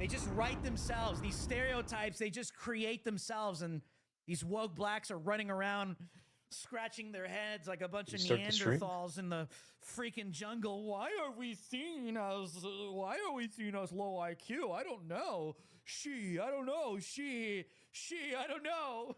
They just write themselves. These stereotypes, they just create themselves. And these woke blacks are running around scratching their heads like a bunch of Neanderthals in the freaking jungle. Why are we seen as low IQ? I don't know. I don't know. I don't know.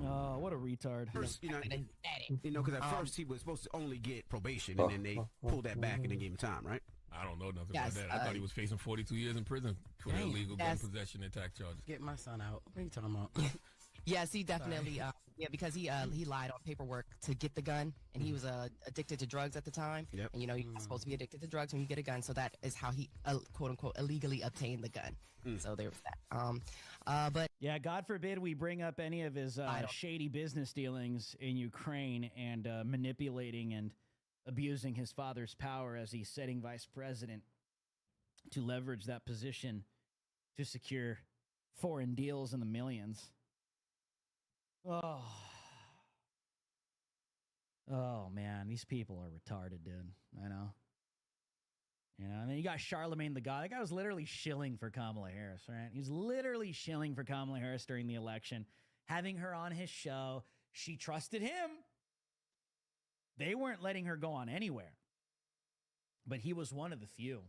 Oh, what a retard. First, because at first he was supposed to only get probation, and then they pulled that back and then gave him time, right? I don't know nothing about that. I thought he was facing 42 years in prison for illegal gun possession and attack charges. Get my son out. What are you talking about? Yes, he definitely, because he lied on paperwork to get the gun, and he was addicted to drugs at the time. Yep. And, you're not supposed to be addicted to drugs when you get a gun, so that is how he, quote-unquote, illegally obtained the gun. So there was that. But yeah, God forbid we bring up any of his shady business dealings in Ukraine and manipulating and abusing his father's power as he's setting vice president to leverage that position to secure foreign deals in the millions. Oh man, these people are retarded, dude. I know. And then you got Charlemagne the God. That guy was literally shilling for Kamala Harris, right? He was literally shilling for Kamala Harris during the election, having her on his show. She trusted him. They weren't letting her go on anywhere. But he was one of the few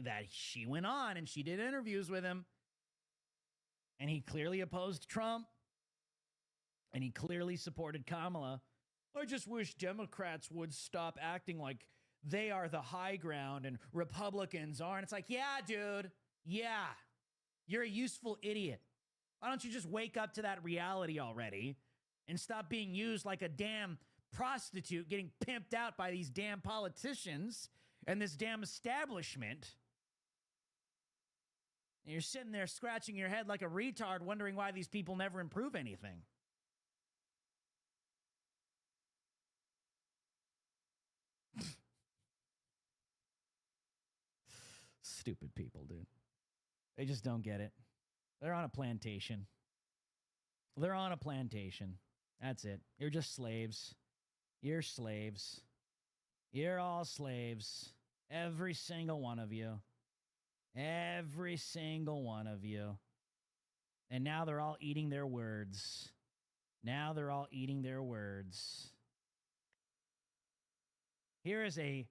that she went on and she did interviews with him. And he clearly opposed Trump. And he clearly supported Kamala. I just wish Democrats would stop acting like they are the high ground and Republicans aren't. It's like, yeah, dude. Yeah. You're a useful idiot. Why don't you just wake up to that reality already and stop being used like a damn prostitute getting pimped out by these damn politicians and this damn establishment? And you're sitting there scratching your head like a retard wondering why these people never improve anything. Stupid people, dude. They just don't get it. They're on a plantation. They're on a plantation. That's it. You're just slaves. You're slaves. You're all slaves. Every single one of you. Every single one of you. And now they're all eating their words. Now they're all eating their words. Here is a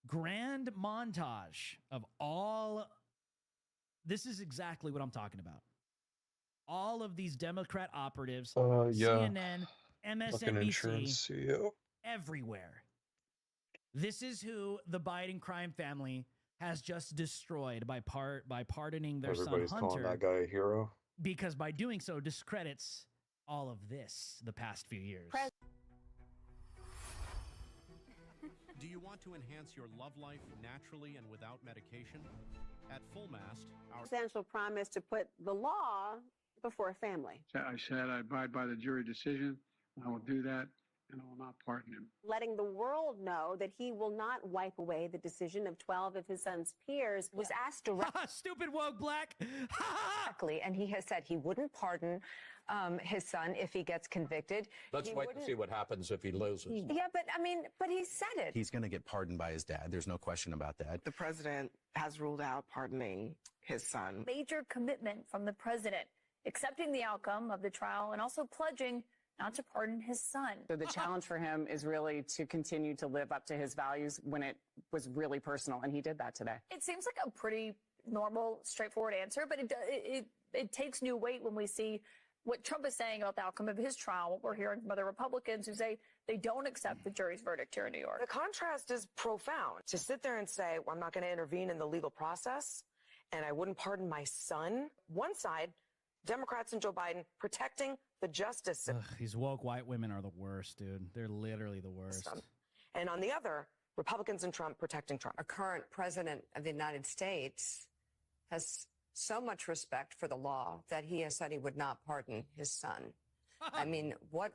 grand montage of all. This is exactly what I'm talking about. All of these Democrat operatives, CNN, MSNBC, everywhere. This is who the Biden crime family has just destroyed by pardoning their son Hunter. Everybody's calling that guy a hero. Because by doing so, discredits all of this the past few years. Do you want to enhance your love life naturally and without medication? At Full Mast, our substantial promise to put the law before a family. I said I abide by the jury decision. I will do that, and I will not pardon him. Letting the world know that he will not wipe away the decision of 12 of his son's peers was asked directly. Stupid woke black. And he has said he wouldn't pardon his son if he gets convicted. Let's wait and see what happens if he loses. Yeah, but he said it. He's going to get pardoned by his dad. There's no question about that. The president has ruled out pardoning his son. Major commitment from the president, accepting the outcome of the trial and also pledging not to pardon his son. So the challenge for him is really to continue to live up to his values when it was really personal, and he did that today. It seems like a pretty normal, straightforward answer, but it takes new weight when we see what Trump is saying about the outcome of his trial, what we're hearing from other Republicans who say they don't accept the jury's verdict here in New York. The contrast is profound. To sit there and say, well, I'm not going to intervene in the legal process, and I wouldn't pardon my son. One side, Democrats and Joe Biden protecting the justice system. These woke white women are the worst, dude. They're literally the worst. And on the other, Republicans and Trump protecting Trump. Our current president of the United States has so much respect for the law that he has said he would not pardon his son. I mean, what,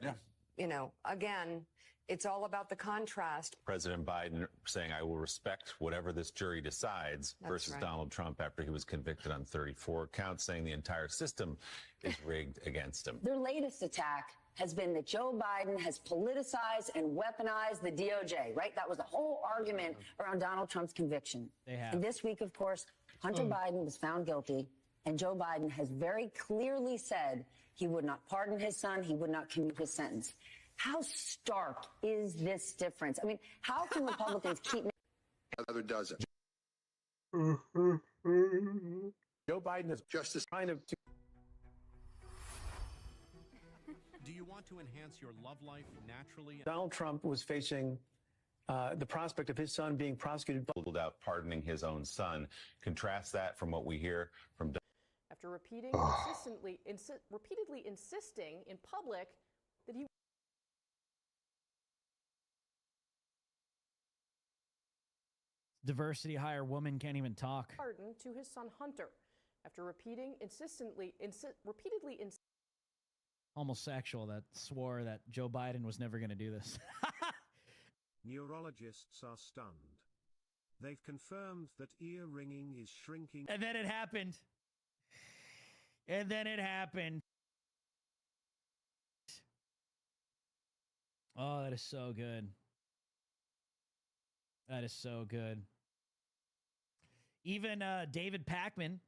again, it's all about the contrast. President Biden saying, I will respect whatever this jury decides, versus Donald Trump after he was convicted on 34 counts, saying the entire system is rigged against him. Their latest attack has been that Joe Biden has politicized and weaponized the DOJ, right? That was the whole argument around Donald Trump's conviction. They have. And this week, of course, Hunter Biden was found guilty, and Joe Biden has very clearly said he would not pardon his son, he would not commute his sentence. How stark is this difference? I mean, how can Republicans keep... Another dozen. Joe Biden is Justice kind of... Do you want to enhance your love life naturally? Donald Trump was facing the prospect of his son being prosecuted. Ruled out pardoning his own son. Contrast that from what we hear from... After repeatedly insisting in public that he... Diversity hire woman can't even talk. Pardon to his son Hunter. After repeatedly Homosexual that swore that Joe Biden was never going to do this. Neurologists are stunned. They've confirmed that ear ringing is shrinking. And then it happened. And then it happened. Oh, that is so good. That is so good. Even David Pakman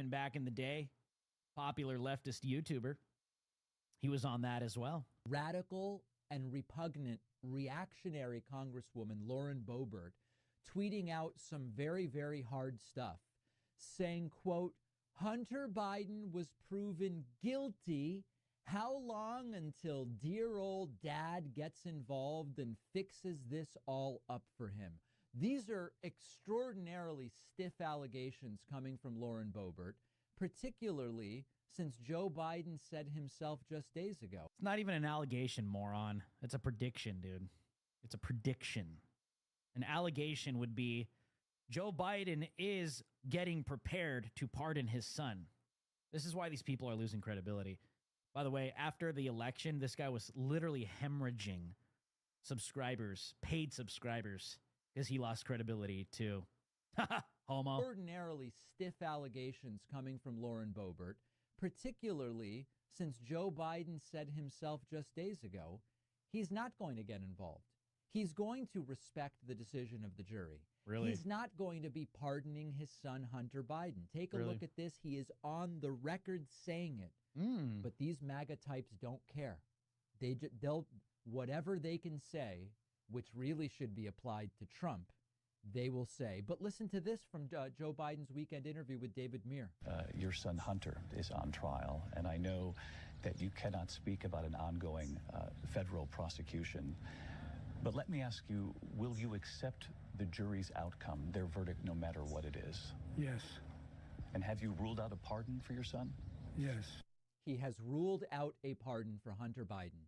back in the day, popular leftist YouTuber, he was on that as well. Radical and repugnant reactionary Congresswoman Lauren Boebert tweeting out some very, very hard stuff, saying, quote, Hunter Biden was proven guilty. How long until dear old dad gets involved and fixes this all up for him? These are extraordinarily stiff allegations coming from Lauren Boebert, particularly since Joe Biden said himself just days ago. It's not even an allegation, moron. It's a prediction, dude. It's a prediction. An allegation would be Joe Biden is getting prepared to pardon his son. This is why these people are losing credibility. By the way, after the election, this guy was literally hemorrhaging subscribers, paid subscribers, because he lost credibility too. Homo. Ordinarily stiff allegations coming from Lauren Boebert, particularly since Joe Biden said himself just days ago, he's not going to get involved. He's going to respect the decision of the jury. Really? He's not going to be pardoning his son, Hunter Biden. Take a look at this. He is on the record saying it. But these MAGA types don't care. They'll whatever they can say, which really should be applied to Trump, they will say. But listen to this from Joe Biden's weekend interview with David Muir. Your son Hunter is on trial, and I know that you cannot speak about an ongoing federal prosecution. But let me ask you, will you accept the jury's outcome, their verdict, no matter what it is? Yes. And have you ruled out a pardon for your son? Yes. He has ruled out a pardon for Hunter Biden.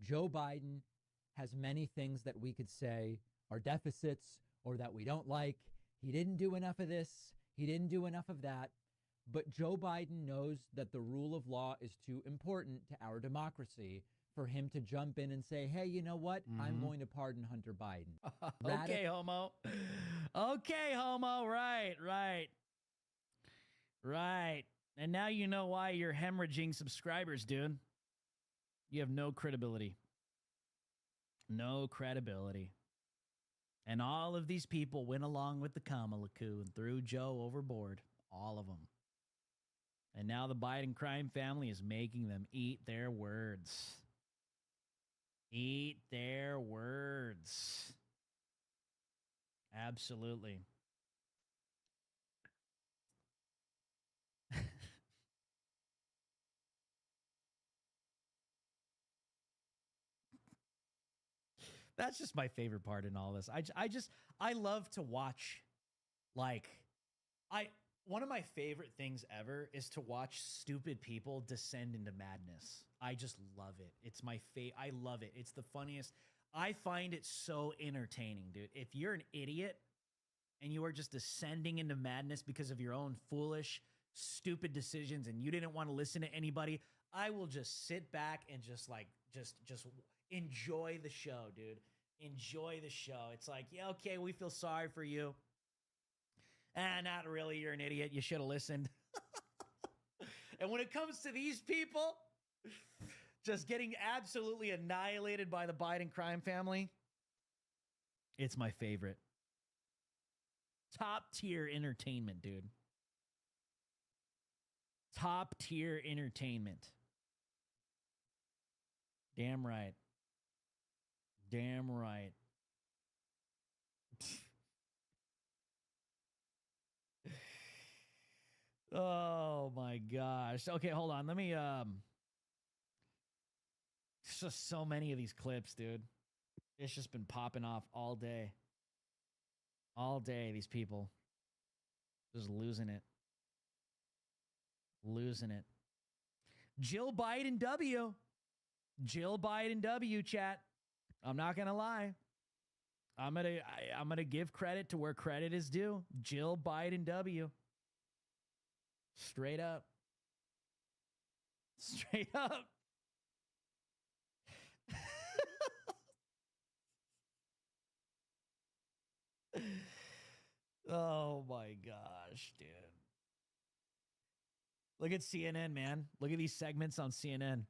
Joe Biden has many things that we could say are deficits or that we don't like. He didn't do enough of this. He didn't do enough of that. But Joe Biden knows that the rule of law is too important to our democracy for him to jump in and say, hey, you know what? I'm going to pardon Hunter Biden. Okay, homo. Okay, homo. Right. And now you know why you're hemorrhaging subscribers, dude. You have no credibility. No credibility. And all of these people went along with the Kamala coup and threw Joe overboard. All of them. And now the Biden crime family is making them eat their words. Eat their words. Absolutely. That's just my favorite part in all this. I love to watch, one of my favorite things ever is to watch stupid people descend into madness. I just love it. It's my I love it. It's the funniest. I find it so entertaining, dude. If you're an idiot and you are just descending into madness because of your own foolish, stupid decisions and you didn't want to listen to anybody, I will just sit back and just enjoy the show, dude. Enjoy the show. It's like, yeah, okay, we feel sorry for you. Not really. You're an idiot. You should have listened. And when it comes to these people, Just getting absolutely annihilated by the Biden crime family. It's my favorite. Top tier entertainment, dude. Top tier entertainment. Damn right. Damn right. Oh my gosh. Okay, hold on. Let me It's just so many of these clips, dude. It's just been popping off all day. All day, these people. Just losing it. Losing it. Jill Biden W. Jill Biden W, chat. I'm not gonna lie. I'm gonna give credit to where credit is due. Jill Biden W. Straight up. Straight up. Oh my gosh, dude. Look at CNN, man. Look at these segments on CNN.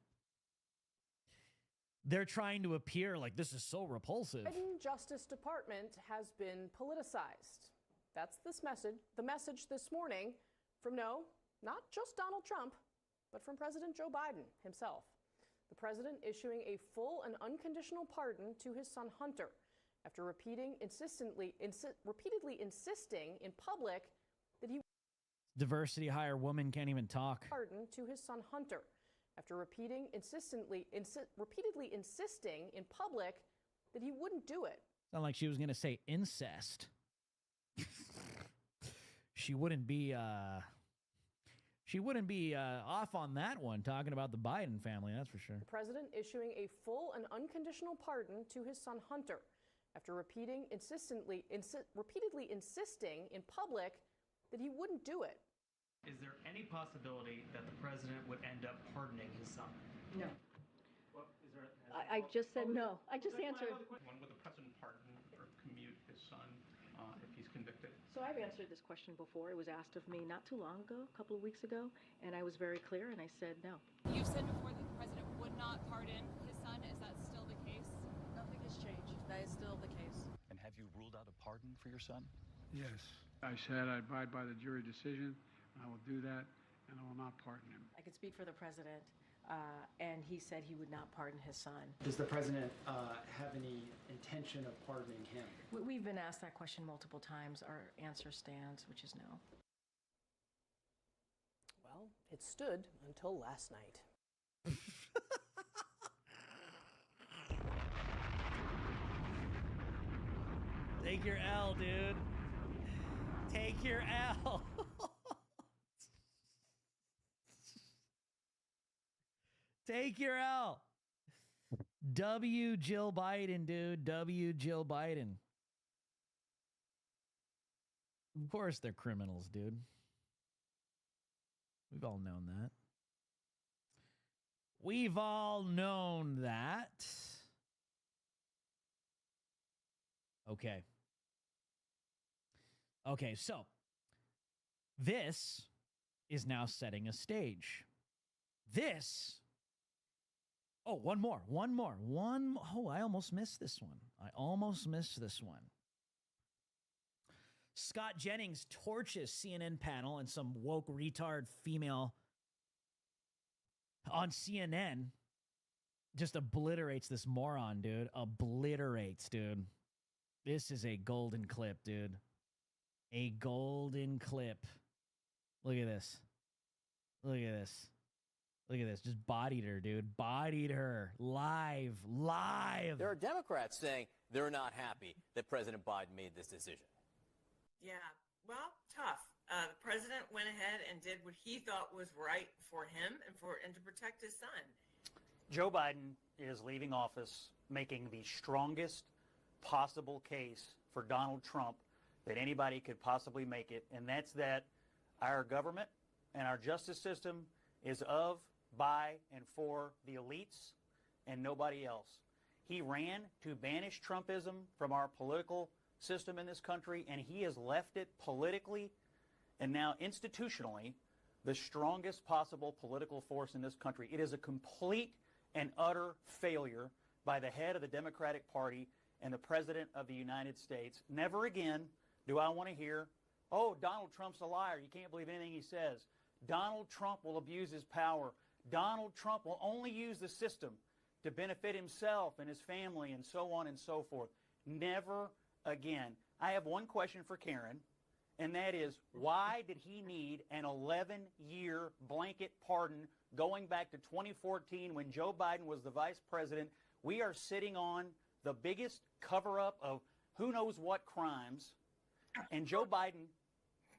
They're trying to appear like this is so repulsive. Biden Justice Department has been politicized. That's this message, the message this morning from not just Donald Trump, but from President Joe Biden himself. The president issuing a full and unconditional pardon to his son Hunter after repeatedly insisting in public that he Diversity hire woman can't even talk. Pardon to his son Hunter after repeatedly insisting in public that he wouldn't do it. Sound like she was going to say incest. She wouldn't be off on that one, talking about the Biden family, that's for sure. The president issuing a full and unconditional pardon to his son Hunter after repeatedly insisting in public that he wouldn't do it. Is there any possibility that the president would end up pardoning his son? No. Well, is there, I just said no. I just answered. When would the president pardon or commute his son if he's convicted? So I've answered this question before. It was asked of me not too long ago, a couple of weeks ago, and I was very clear, and I said no. You've said before that the president would not pardon his son. Is that still the case? Nothing has changed. That is still the case. And have you ruled out a pardon for your son? Yes. I said I abide by the jury decision. I will do that, and I will not pardon him. I could speak for the president, and he said he would not pardon his son. Does the president have any intention of pardoning him? We've been asked that question multiple times. Our answer stands, which is no. Well, it stood until last night. Take your L, dude. Take your L. Take your L. W Jill Biden, dude. W Jill Biden. Of course they're criminals, dude. We've all known that. We've all known that. Okay. Okay, so this is now setting a stage. This. Oh, one more. Oh, I almost missed this one. Scott Jennings torches CNN panel and some woke retard female on CNN. Just obliterates this moron, dude. Obliterates, dude. This is a golden clip, dude. A golden clip. Look at this. Look at this. Look at this. Just bodied her, dude. Bodied her. Live. There are Democrats saying they're not happy that President Biden made this decision. Yeah, well, tough. The president went ahead and did what he thought was right for him and to protect his son. Joe Biden is leaving office making the strongest possible case for Donald Trump that anybody could possibly make it, and that's that our government and our justice system is of, by, and for the elites and nobody else. He ran to banish Trumpism from our political system in this country, and he has left it politically and now institutionally the strongest possible political force in this country. It is a complete and utter failure by the head of the Democratic Party and the President of the United States. Never again do I want to hear, oh, Donald Trump's a liar. You can't believe anything he says. Donald Trump will abuse his power. Donald Trump will only use the system to benefit himself and his family and so on and so forth. Never again. I have one question for Karen, and that is, why did he need an 11-year blanket pardon going back to 2014 when Joe Biden was the vice president? We are sitting on the biggest cover-up of who knows what crimes, and Joe Biden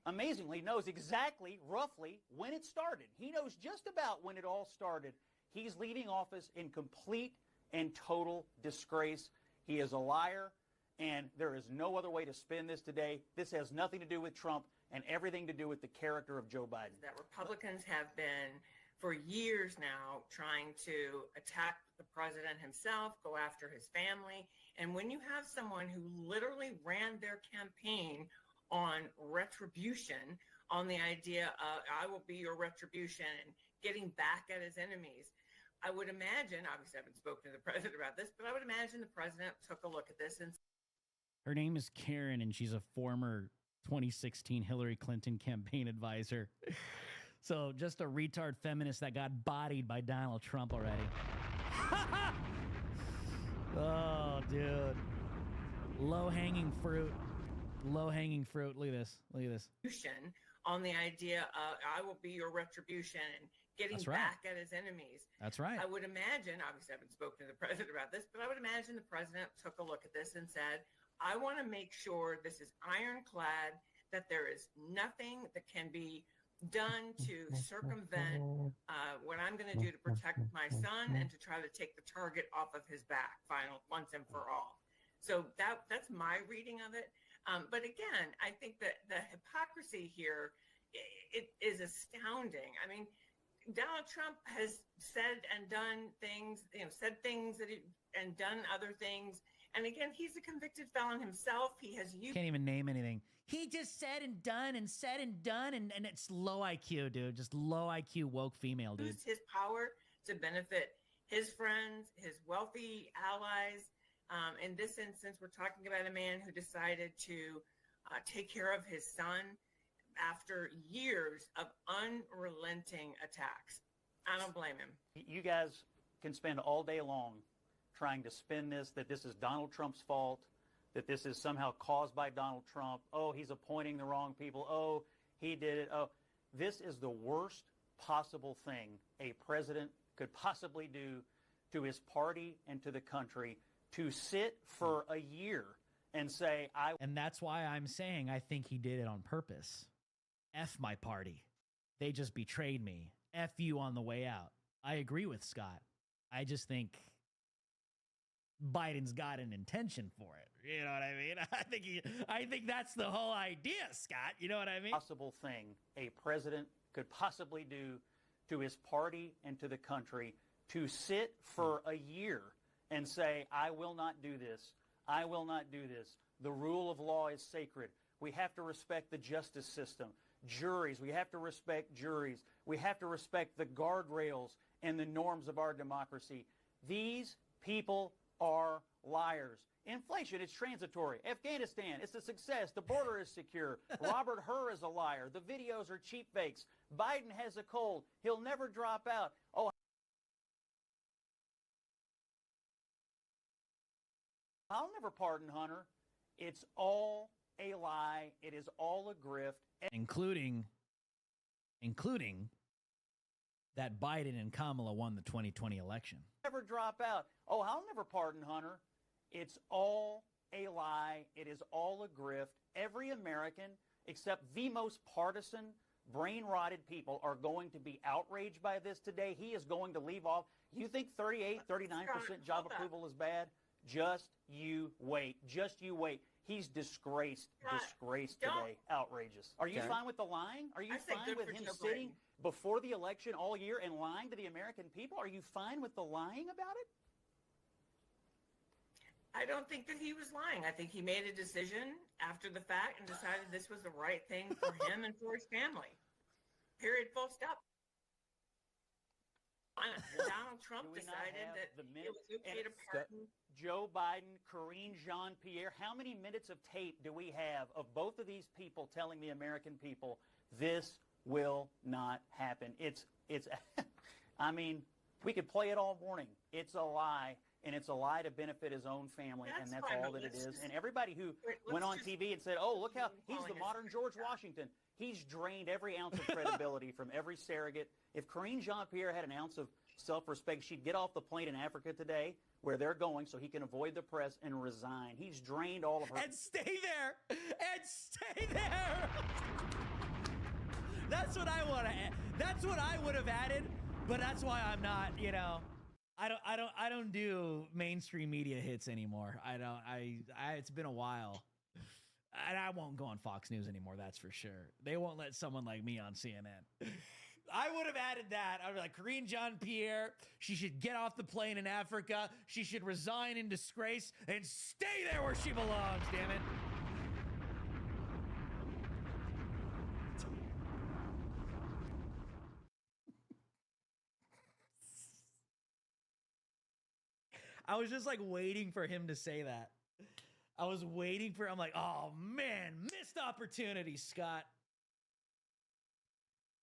amazingly knows exactly, roughly, when it started. He knows just about when it all started. He's leaving office in complete and total disgrace. He is a liar, and there is no other way to spin this today. This has nothing to do with Trump and everything to do with the character of Joe Biden. That Republicans have been, for years now, trying to attack the president himself, go after his family. And when you have someone who literally ran their campaign on retribution, on the idea of I will be your retribution and getting back at his enemies, I would imagine, obviously I haven't spoken to the president about this, but I would imagine the president took a look at this and Her name is Karen, and she's a former 2016 Hillary Clinton campaign advisor. So just a retard feminist that got bodied by Donald Trump already. Oh, dude. Low-hanging fruit. Low-hanging fruit. Look at this. Look at this. on the idea of I will be your retribution and getting back at his enemies. That's right. I would imagine, obviously I haven't spoken to the president about this, but I would imagine the president took a look at this and said, I want to make sure this is ironclad, that there is nothing that can be done to circumvent what I'm going to do to protect my son and to try to take the target off of his back once and for all. So that's my reading of it. But again, I think that the hypocrisy here, it is astounding. I mean, Donald Trump has said and done things, said things and done other things. And again, he's a convicted felon himself. He has used. Can't even name anything. He just said and done and said and done. And it's low IQ, dude. Just low IQ woke female, dude. Used his power to benefit his friends, his wealthy allies. In this instance, we're talking about a man who decided to take care of his son after years of unrelenting attacks. I don't blame him. You guys can spend all day long trying to spin this, that this is Donald Trump's fault, that this is somehow caused by Donald Trump. Oh, he's appointing the wrong people. Oh, he did it. Oh, this is the worst possible thing a president could possibly do to his party and to the country, to sit for a year and say, And that's why I'm saying I think he did it on purpose. F my party. They just betrayed me. F you on the way out. I agree with Scott. I just think Biden's got an intention for it. You know what I mean? I think that's the whole idea, Scott. You know what I mean? Possible thing a president could possibly do to his party and to the country, to sit for a year and say, I will not do this. I will not do this. The rule of law is sacred. We have to respect the justice system. Juries, we have to respect juries. We have to respect the guardrails and the norms of our democracy. These people are liars. Inflation, it's transitory. Afghanistan, it's a success. The border is secure. Robert Hur is a liar. The videos are cheap fakes. Biden has a cold. He'll never drop out. Oh, I'll never pardon Hunter. It's all a lie. It is all a grift. Including that Biden and Kamala won the 2020 election. Never drop out. Oh, I'll never pardon Hunter. It's all a lie. It is all a grift. Every American, except the most partisan, brain-rotted people, are going to be outraged by this today. He is going to leave off. You think 38, 39% job approval is bad? Just you wait. Just you wait. He's disgraced today. Outrageous. Are you fine with the lying? Are you fine with him sitting before the election all year and lying to the American people? Are you fine with the lying about it? I don't think that he was lying. I think he made a decision after the fact and decided this was the right thing for him and for his family. Period. Full stop. Donald Trump decided that it was okay to pardon. Joe Biden, Karine Jean-Pierre. How many minutes of tape do we have of both of these people telling the American people this will not happen? It's I mean, we could play it all morning. It's a lie, and it's a lie to benefit his own family, and that's all that it is. And everybody who went on TV and said, oh, look how he's the modern George Washington. He's drained every ounce of credibility from every surrogate. If Karine Jean-Pierre had an ounce of self-respect, she'd get off the plane in Africa today where they're going so he can avoid the press and resign. He's drained all of her. And stay there. And stay there. That's what I want to add. That's what I would have added, but that's why I'm not, you know, I don't do mainstream media hits anymore. It's been a while. And I won't go on Fox News anymore, that's for sure. They won't let someone like me on CNN. I would have added that. I would be like, Karine Jean-Pierre, she should get off the plane in Africa. She should resign in disgrace and stay there where she belongs, damn it. I was just like waiting for him to say that. I was waiting for, I'm like, oh man, missed opportunity, Scott.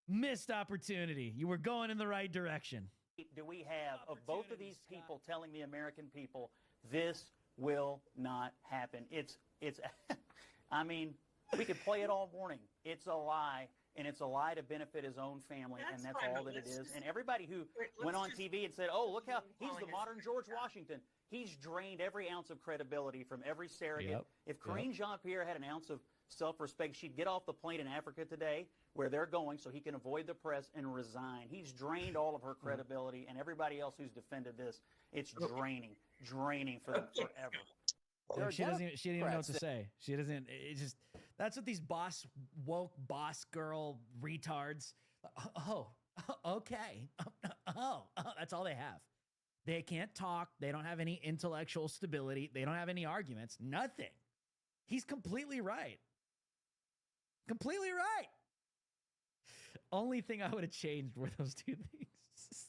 Missed opportunity. You were going in the right direction. Do we have of both of these people telling the American people this will not happen? It's I mean, we could play it all morning. It's a lie, and it's a lie to benefit his own family, and that's all that it is. And everybody who went on TV and said, oh, look how he's the modern George Washington. He's drained every ounce of credibility from every surrogate. Yep. If Karine Jean-Pierre had an ounce of self-respect, she'd get off the plane in Africa today where they're going so he can avoid the press and resign. He's drained all of her credibility, and everybody else who's defended this, it's draining for them forever. She doesn't even know what to say. She doesn't, that's what these woke boss girl retards, okay. That's all they have. They can't talk. They don't have any intellectual stability. They don't have any arguments. Nothing. He's completely right. Completely right. Only thing I would have changed were those two things.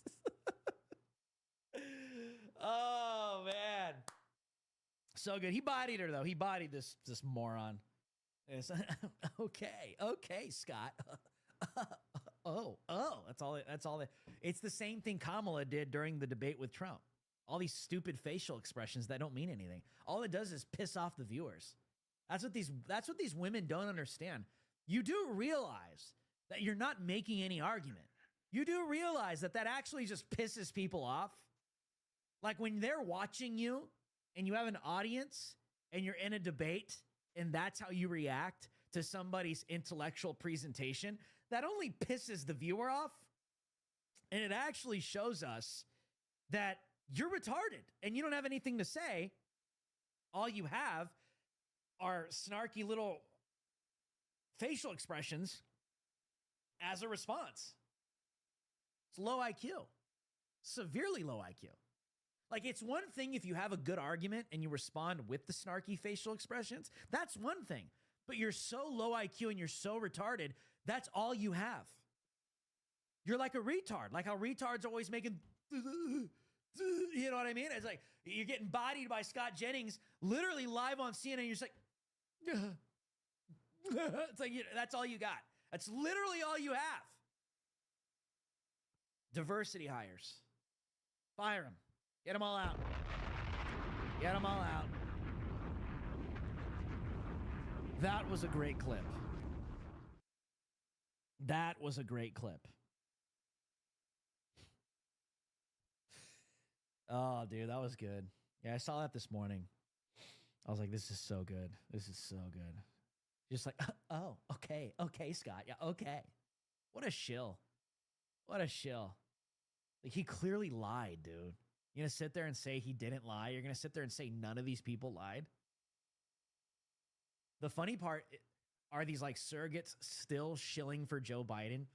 Oh, man. So good. He bodied her, though. He bodied this moron. Okay, Scott. That's all. It's the same thing Kamala did during the debate with Trump. All these stupid facial expressions that don't mean anything. All it does is piss off the viewers. That's what these women don't understand. You do realize that you're not making any argument. You do realize that actually just pisses people off. Like when they're watching you and you have an audience and you're in a debate and that's how you react to somebody's intellectual presentation, that only pisses the viewer off. And it actually shows us that you're retarded and you don't have anything to say. All you have are snarky little facial expressions as a response. It's low IQ, severely low IQ. Like, it's one thing if you have a good argument and you respond with the snarky facial expressions. That's one thing. But you're so low IQ and you're so retarded, that's all you have. You're like a retard, like how retards are always making, you know what I mean? It's like you're getting bodied by Scott Jennings literally live on CNN. You're just like, it's like, that's all you got. That's literally all you have. Diversity hires. Fire them. Get them all out. Get them all out. That was a great clip. That was a great clip. Oh, dude, that was good. Yeah, I saw that this morning. I was like, this is so good. This is so good. Just like, oh, okay, Scott. Yeah, okay. What a shill. What a shill. Like, he clearly lied, dude. You're going to sit there and say he didn't lie? You're going to sit there and say none of these people lied? The funny part, are these like surrogates still shilling for Joe Biden?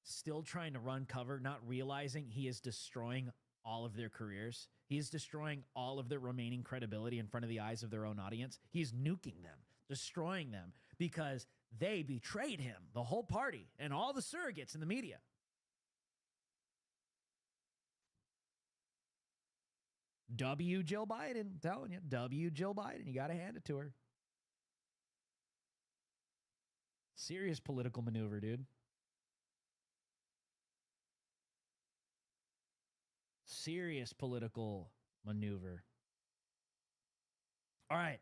Still trying to run cover, not realizing he is destroying all of their careers. He is destroying all of their remaining credibility in front of the eyes of their own audience. He's nuking them, destroying them, because they betrayed him, the whole party, and all the surrogates in the media. W. Jill Biden. I'm telling you, W. Jill Biden. You got to hand it to her. Serious political maneuver, dude. Serious political maneuver. All right.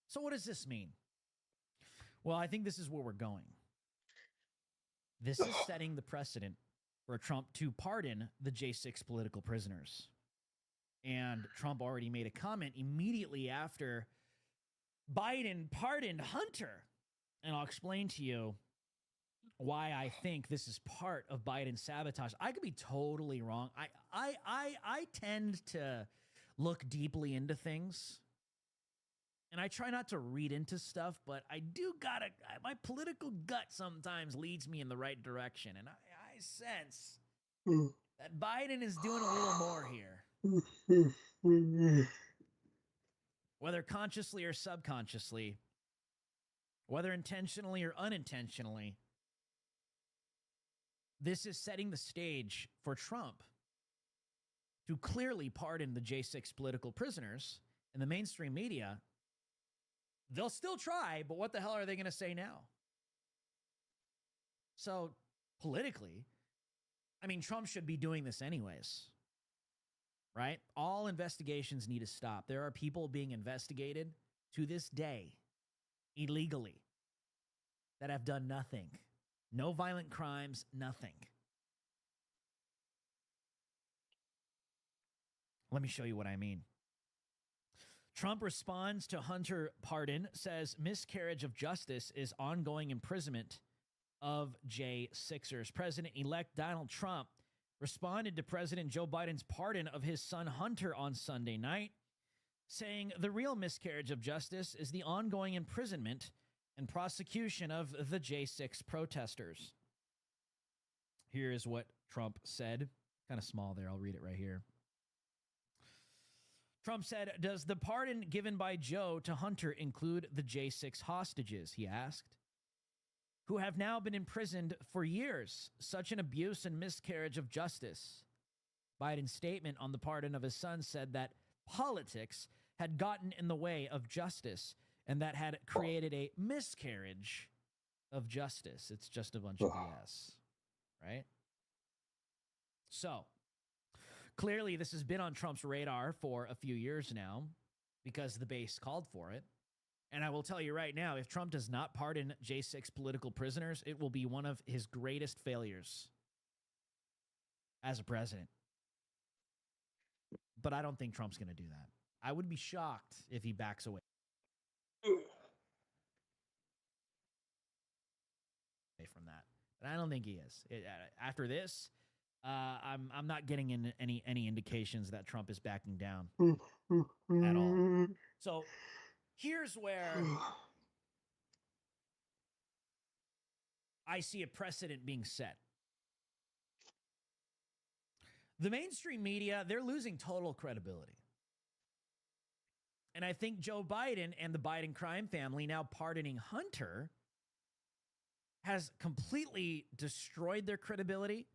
So what does this mean? Well, I think this is where we're going. This is setting the precedent for Trump to pardon the J6 political prisoners. And Trump already made a comment immediately after Biden pardoned Hunter. And I'll explain to you why I think this is part of Biden's sabotage. I could be totally wrong. I tend to look deeply into things. And I try not to read into stuff, but I do my political gut sometimes leads me in the right direction. And I sense that Biden is doing a little more here. Whether consciously or subconsciously, whether intentionally or unintentionally, this is setting the stage for Trump to clearly pardon the J6 political prisoners. In the mainstream media, they'll still try, but what the hell are they going to say now? So, politically, I mean, Trump should be doing this anyways, right? All investigations need to stop. There are people being investigated to this day illegally that have done nothing. No violent crimes, nothing. Let me show you what I mean. Trump responds to Hunter pardon, says miscarriage of justice is ongoing imprisonment of J6ers. President-elect Donald Trump responded to President Joe Biden's pardon of his son Hunter on Sunday night, saying the real miscarriage of justice is the ongoing imprisonment and prosecution of the J6 protesters. Here is what Trump said. Kind of small there. I'll read it right here. Trump said, does the pardon given by Joe to Hunter include the J6 hostages, he asked, who have now been imprisoned for years? Such an abuse and miscarriage of justice. Biden's statement on the pardon of his son said that politics had gotten in the way of justice and that had created a miscarriage of justice. It's just a bunch of BS, right? So, clearly this has been on Trump's radar for a few years now because the base called for it. And I will tell you right now, if Trump does not pardon J6 political prisoners, it will be one of his greatest failures as a president. But I don't think Trump's going to do that. I would be shocked if he backs away from that. But I don't think he is. After this, I'm not getting in any indications that Trump is backing down at all. So here's where I see a precedent being set. The mainstream media, they're losing total credibility. And I think Joe Biden and the Biden crime family now pardoning Hunter has completely destroyed their credibility,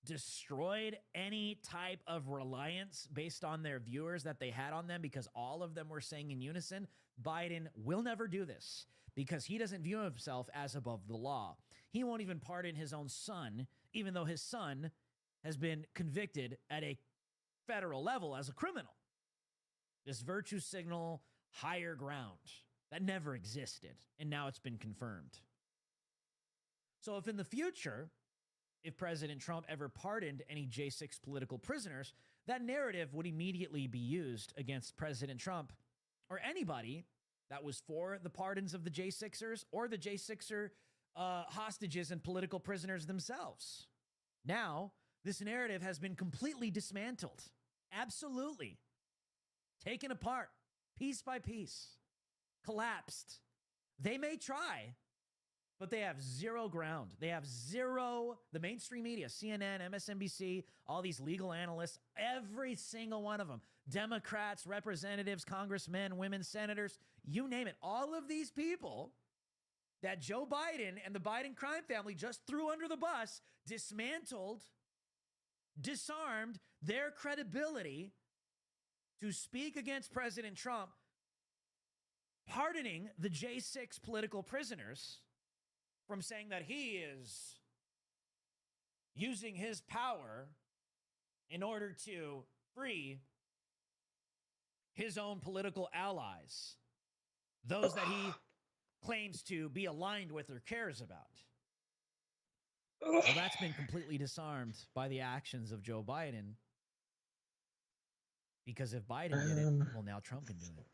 destroyed any type of reliance based on their viewers that they had on them, because all of them were saying in unison, Biden will never do this because he doesn't view himself as above the law. He won't even pardon his own son, even though his son has been convicted at a federal level as a criminal. This virtue signal higher ground that never existed, and now it's been confirmed. So if in the future, if President Trump ever pardoned any J6 political prisoners, that narrative would immediately be used against President Trump or anybody that was for the pardons of the J6ers or the J6er hostages and political prisoners themselves. Now, this narrative has been completely dismantled. Absolutely. Taken apart, piece by piece, collapsed. They may try, but they have zero ground. They have zero, the mainstream media, CNN, MSNBC, all these legal analysts, every single one of them, Democrats, representatives, congressmen, women, senators, you name it. All of these people, that Joe Biden and the Biden crime family just threw under the bus, dismantled, disarmed their credibility to speak against President Trump, pardoning the J6 political prisoners from saying that he is using his power in order to free his own political allies, those that he claims to be aligned with or cares about. Well, that's been completely disarmed by the actions of Joe Biden. Because if Biden did it, well, now Trump can do it.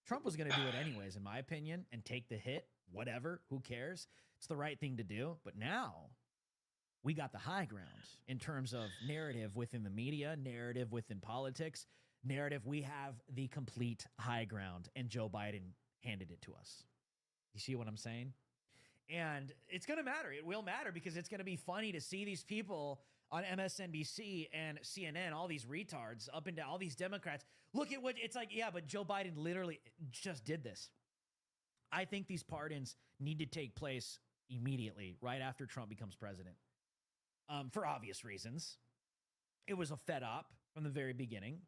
Trump was going to do it anyways, in my opinion, and take the hit, whatever, who cares? It's the right thing to do. But now we got the high ground in terms of narrative within the media, narrative within politics, narrative. We have the complete high ground, and Joe Biden handed it to us. You see what I'm saying? And it's going to matter. It will matter because it's going to be funny to see these people on MSNBC and CNN, all these retards up and down, all these Democrats. Look at what it's like. Yeah, but Joe Biden literally just did this. I think these pardons need to take place immediately, right after Trump becomes president, for obvious reasons. It was a fed up from the very beginning.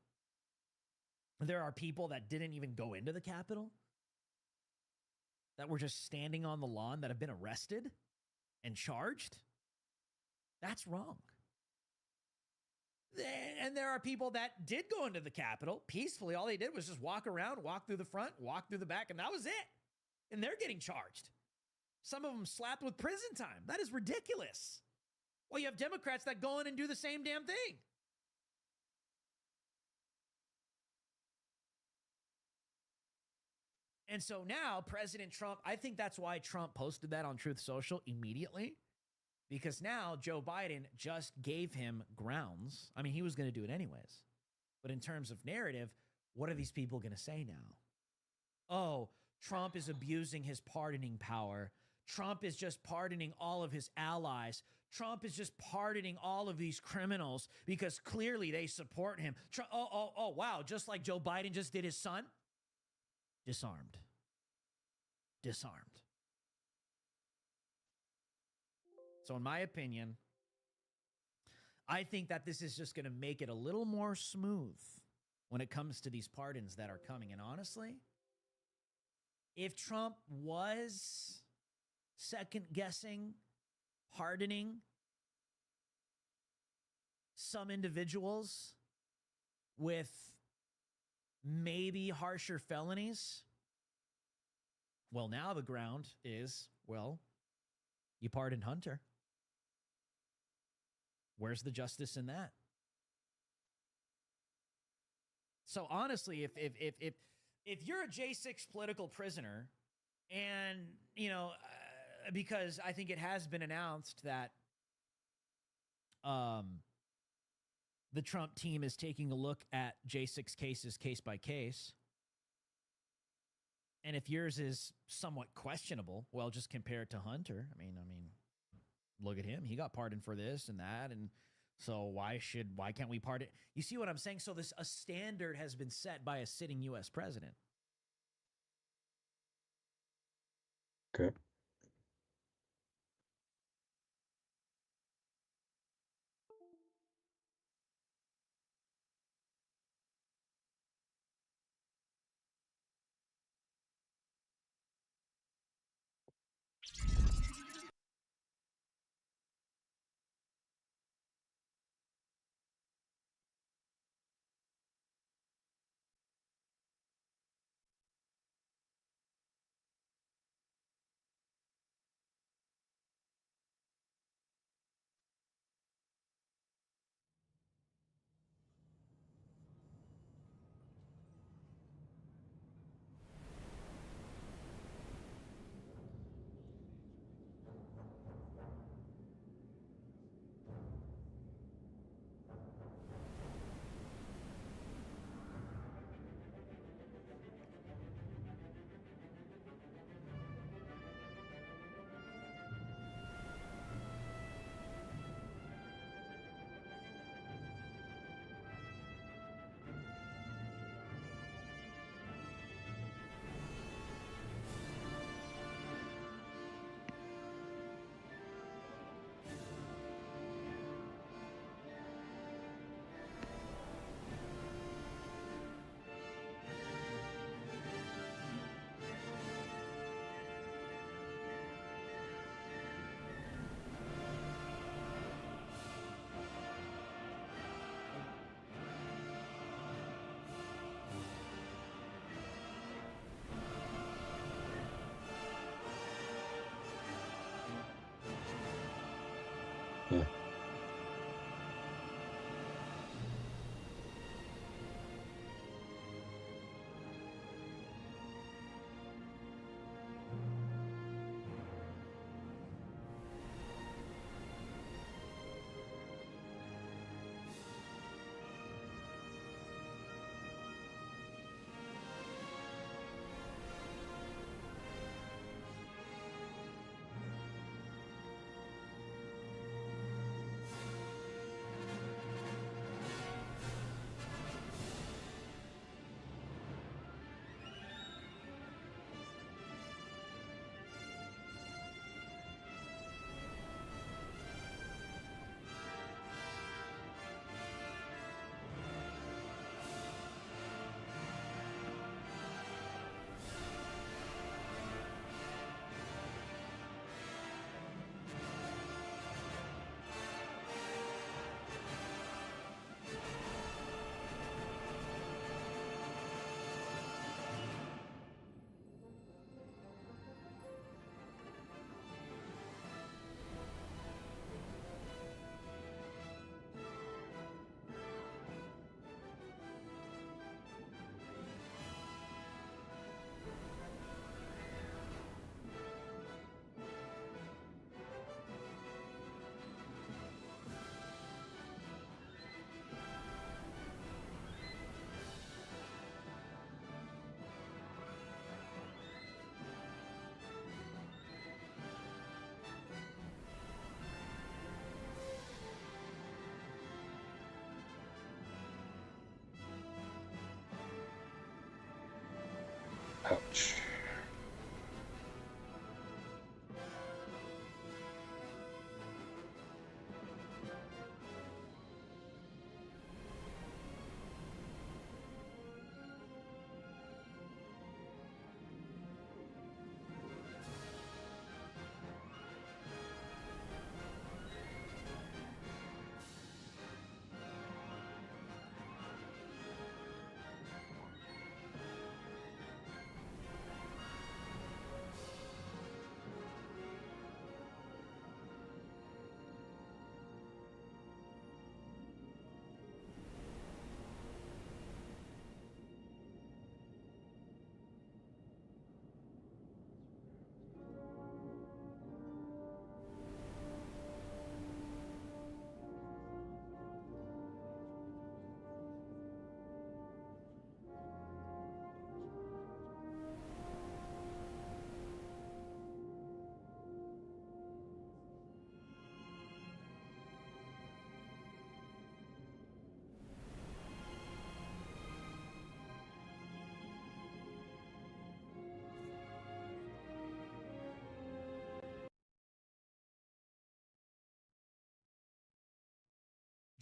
There are people that didn't even go into the Capitol, that were just standing on the lawn, that have been arrested and charged. That's wrong. And there are people that did go into the Capitol peacefully. All they did was just walk around, walk through the front, walk through the back, and that was it. And they're getting charged. Some of them slapped with prison time. That is ridiculous. Well, you have Democrats that go in and do the same damn thing. And so now President Trump, I think that's why Trump posted that on Truth Social immediately. Because now Joe Biden just gave him grounds. I mean, he was going to do it anyways. But in terms of narrative, what are these people going to say now? Oh, Trump is abusing his pardoning power. Trump is just pardoning all of his allies. Trump is just pardoning all of these criminals because clearly they support him. Oh, wow. Just like Joe Biden just did his son. Disarmed. Disarmed. So in my opinion, I think that this is just going to make it a little more smooth when it comes to these pardons that are coming. And honestly, if Trump was second-guessing, pardoning some individuals with maybe harsher felonies, well, now the ground is, well, you pardoned Hunter. Where's the justice in that? So honestly, if you're a J6 political prisoner, and because I think it has been announced that the Trump team is taking a look at J6 cases case by case, and if yours is somewhat questionable, well, just compare it to Hunter. I mean, look at him. He got pardoned for this and that. And so why can't we pardon? You see what I'm saying? So a standard has been set by a sitting U.S. president. Okay. Ouch.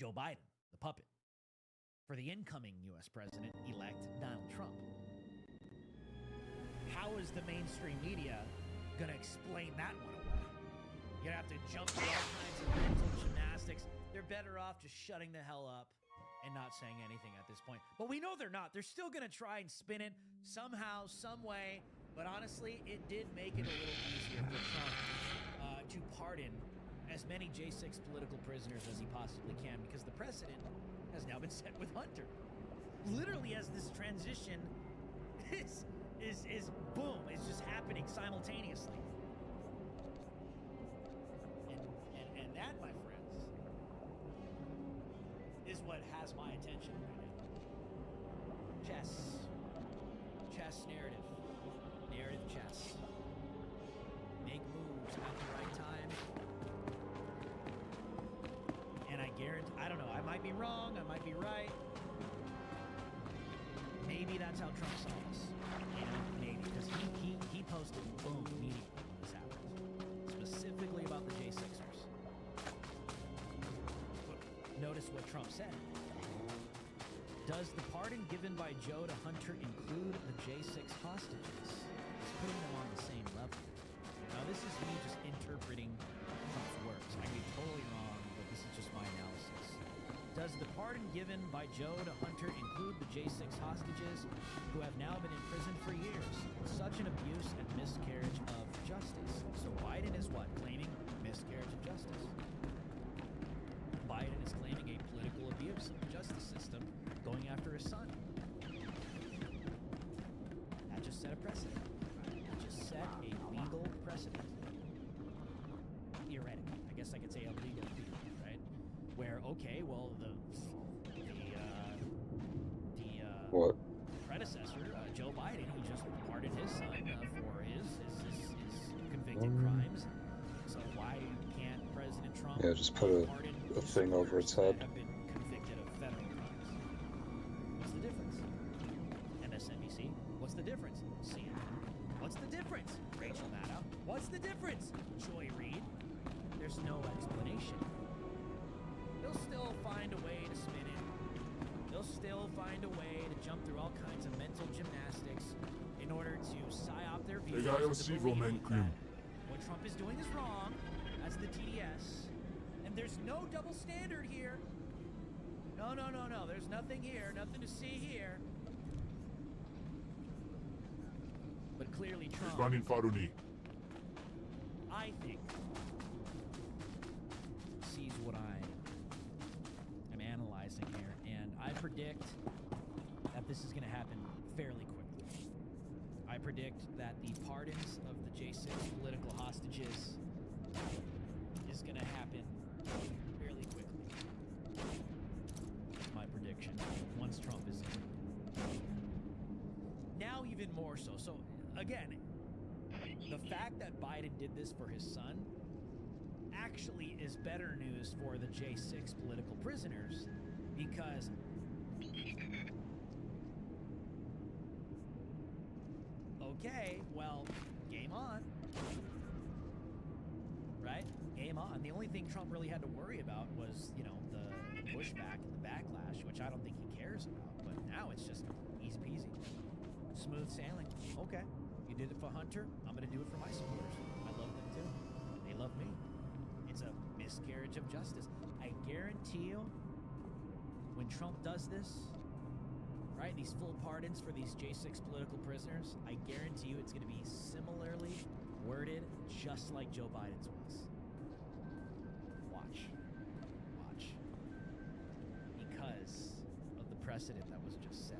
Joe Biden, the puppet, for the incoming U.S. President-elect Donald Trump. How is the mainstream media going to explain that one away? You're going to have to jump through all kinds of mental gymnastics. They're better off just shutting the hell up and not saying anything at this point. But we know they're not. They're still going to try and spin it somehow, some way. But honestly, it did make it a little easier for Trump to pardon as many J6 political prisoners as he possibly can, because the precedent has now been set with Hunter. Literally, as this transition is boom, it's just happening simultaneously. And that, my friends, is what has my attention right now. Chess narrative. Narrative chess. Make moves at the right time. And I guarantee, I don't know, I might be wrong, I might be right. Maybe that's how Trump saw this. You know, maybe, because he posted, boom, immediately when this happened. Specifically about the J6ers. But notice what Trump said. Does the pardon given by Joe to Hunter include the J6 hostages? He's putting them on the same level. Now, this is me just interpreting Trump's words. I could be totally wrong. This is just my analysis. Does the pardon given by Joe to Hunter include the J6 hostages who have now been imprisoned for years? Such an abuse and miscarriage of justice. So Biden is what? Claiming miscarriage of justice. Biden is claiming a political abuse of the justice system, going after his son. That just set a precedent. That just set a legal precedent. Theoretically. I guess I could say a legal theory. Where, okay, well, the predecessor, Joe Biden, he just pardoned his son for his convicted crimes. So why can't President Trump just put a thing over its head? Have been convicted of federal crimes? What's the difference? MSNBC? What's the difference? CNN? What's the difference? Rachel Maddow? What's the difference? Joy Reid? There's no explanation. They'll still find a way to spin it. They'll still find a way to jump through all kinds of mental gymnastics in order to psyop their viewers into believing that what Trump is doing is wrong. That's the TDS. And there's no double standard here. No. There's nothing here. Nothing to see here. But clearly Trump, I think, sees what I am analyzing here, and I predict that this is going to happen fairly quickly. I predict that the pardons of the J6 political hostages is going to happen fairly quickly. That's my prediction. Once Trump is in. Now even more so. So, again, the fact that Biden did this for his son actually is better news for the J6 political prisoners, because Okay, well, game on. Right? Game on. The only thing Trump really had to worry about was, you know, the pushback and the backlash, which I don't think he cares about. But now it's just easy peasy. Smooth sailing. Okay, you did it for Hunter. I'm going to do it for my supporters. I love them too. They love me. It's a miscarriage of justice. I guarantee you, when Trump does this, right, these full pardons for these J6 political prisoners, I guarantee you it's going to be similarly worded just like Joe Biden's was. Watch. Watch. Because of the precedent that was just set.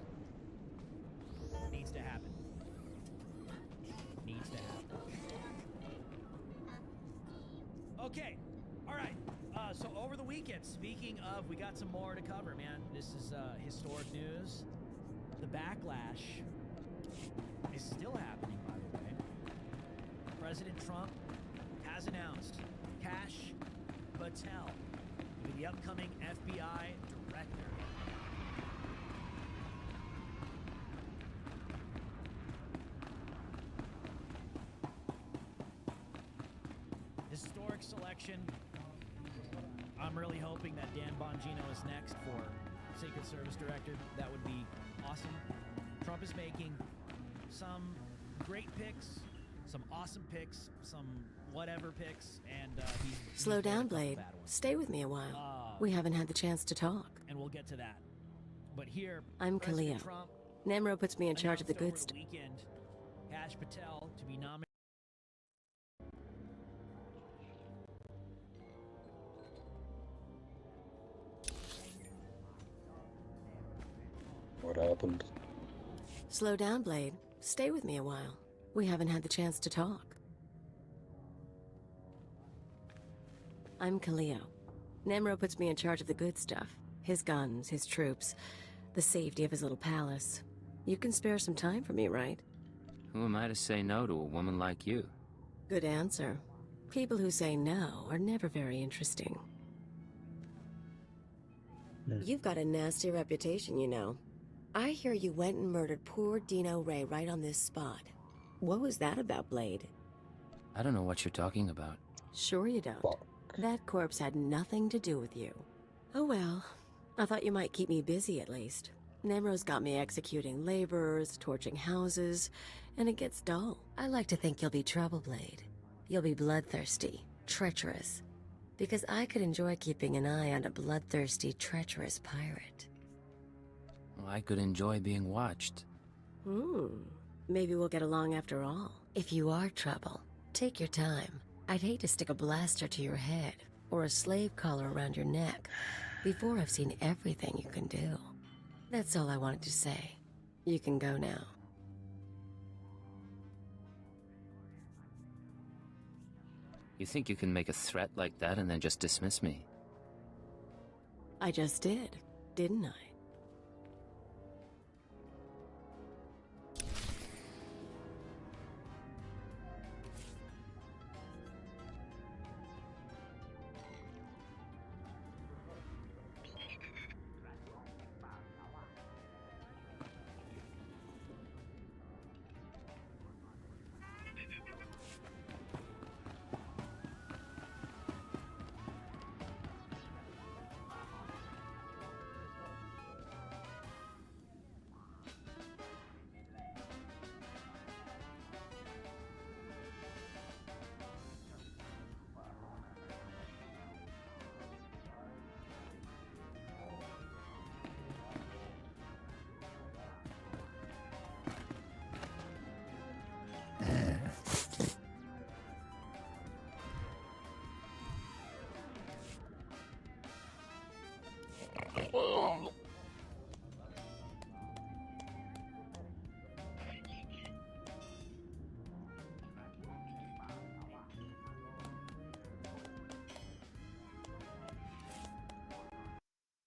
Needs to happen. Needs to happen. Okay. All right. So over the weekend, speaking of, we got some more to cover, man. This is historic news. The backlash is still happening, by the way. President Trump has announced Kash Patel to be the upcoming FBI director. Historic selection. I'm really hoping that Dan Bongino is next for Secret Service Director. That would be awesome. Trump is making some great picks, some awesome picks, some whatever picks, and Slow down, Blade. Stay with me a while. We haven't had the chance to talk. And we'll get to that. But here, I'm President Khalil. Trump Namro puts me in charge of the good announced stuff. over the weekend Kash Patel to be nominated. What happened? Slow down, Blade. Stay with me a while. We haven't had the chance to talk. I'm Khalil. Namro puts me in charge of the good stuff. His guns, his troops, the safety of his little palace. You can spare some time for me, right? Who am I to say no to a woman like you? Good answer. People who say no are never very interesting. You've got a nasty reputation, you know. I hear you went and murdered poor Dino Ray right on this spot. What was that about, Blade? I don't know what you're talking about. Sure you don't. That corpse had nothing to do with you. Oh well. I thought you might keep me busy at least. Namro's got me executing laborers, torching houses, and it gets dull. I like to think you'll be trouble, Blade. You'll be bloodthirsty, treacherous. Because I could enjoy keeping an eye on a bloodthirsty, treacherous pirate. Well, I could enjoy being watched. Maybe we'll get along after all. If you are trouble, take your time. I'd hate to stick a blaster to your head or a slave collar around your neck before I've seen everything you can do. That's all I wanted to say. You can go now. You think you can make a threat like that and then just dismiss me? I just did, didn't I?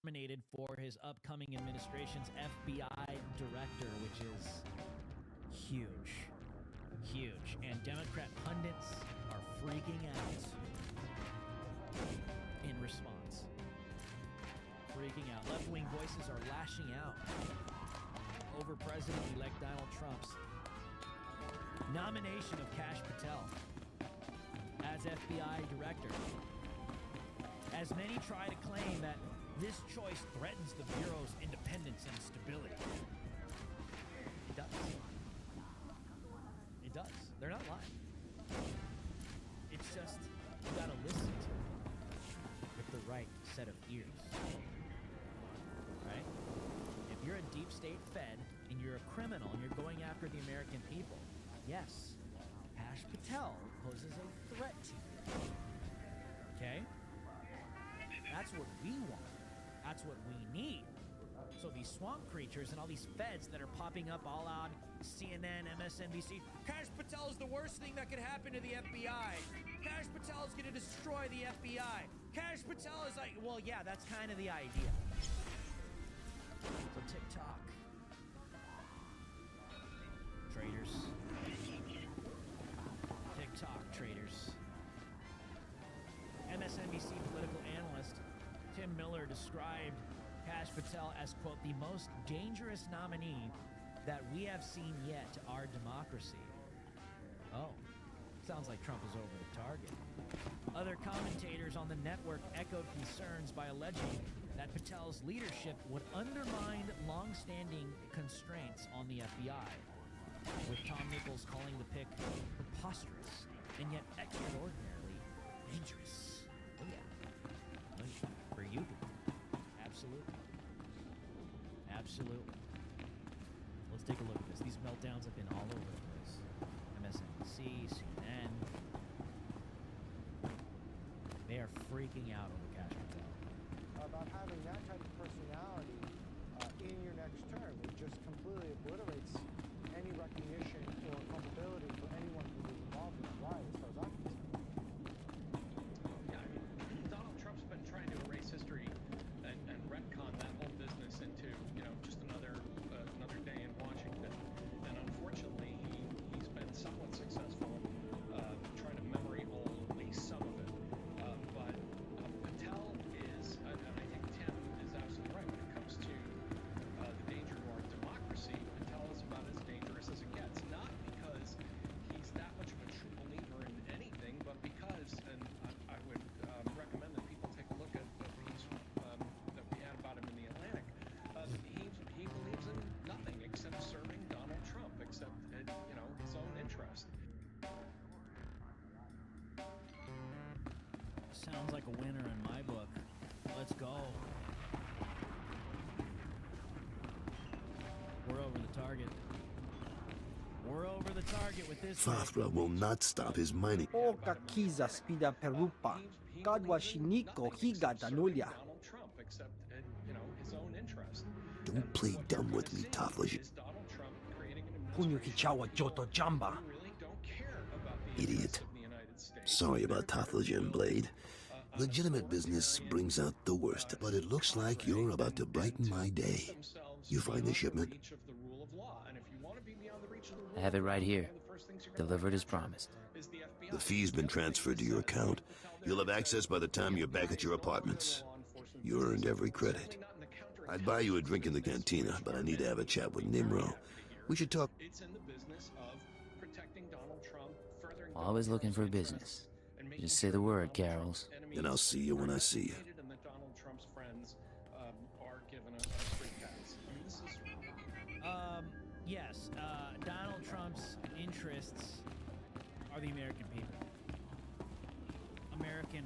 Nominated for his upcoming administration's FBI director, which is huge. Huge. And Democrat pundits are freaking out in response. Freaking out. Left-wing voices are lashing out over President-elect Donald Trump's Nomination of Kash Patel as FBI director. As many try to claim that this choice threatens the Bureau's independence and stability. It does. It does. They're not lying. It's just, you gotta listen to it with the right set of ears. Right? If you're a deep state Fed and you're a criminal and you're going after the American people, yes, Kash Patel poses a threat to you. Okay? That's what we want. That's what we need. So these swamp creatures and all these feds that are popping up all on CNN, MSNBC, Kash Patel is the worst thing that could happen to the FBI. Kash Patel is going to destroy the FBI. Kash Patel is like, well, yeah, that's kind of the idea. So TikTok. Traitors. TikTok traitors. MSNBC political analyst Tim Miller described Kash Patel as, quote, the most dangerous nominee that we have seen yet to our democracy. Oh, sounds like Trump is over the target. Other commentators on the network echoed concerns by alleging that Patel's leadership would undermine long-standing constraints on the FBI, with Tom Nichols calling the pick preposterous and yet extraordinarily dangerous. Oh yeah. Oh, yeah. For you people. Absolutely. Absolutely. Let's take a look at this. These meltdowns have been all over the place. MSNBC, CNN. They are freaking out over Kash Patel. About having that type of personality in your next term. It just completely obliterates any recognition or culpability for anyone who was involved in the riot, as far as I'm concerned. Yeah, I mean, Donald Trump's been trying to erase history and retcon that whole business into, just another day in Washington. And unfortunately, he's been somewhat successful trying to memory hole at least some of it. But Patel is, and I think Tim is absolutely right when it comes to the danger to our democracy. Patel is about as dangerous as it gets, not because he's that much of a true believer in anything, but because, and I would recommend that people take a look at the piece that we had about him in the Atlantic. He believes in nothing except serving Donald Trump, except his own interest. Sounds like a winner in my book. Let's go. We're over the target. We're over the target with this. Fafra will not stop his mining. Oka kiza spida perupa. Kadwa shiniko higa danulia. Donald Trump, except his own interest. Don't play dumb with me, Taflajan. Punyu kichawa joto jamba. Idiot. Sorry about Taflajan, Blade. Legitimate business brings out the worst, but it looks like you're about to brighten my day. You find the shipment? I have it right here. Delivered as promised. The fee's been transferred to your account. You'll have access by the time you're back at your apartments. You earned every credit. I'd buy you a drink in the cantina, but I need to have a chat with Nimro. We should talk. It's in the business of protecting Donald Trump, furthering Always looking for business. Just say the word, Carols. And I'll see you when I see you. and that Donald Trump's friends are given a free pass. I mean, this is Yes, Donald Trump's interests are the American people. American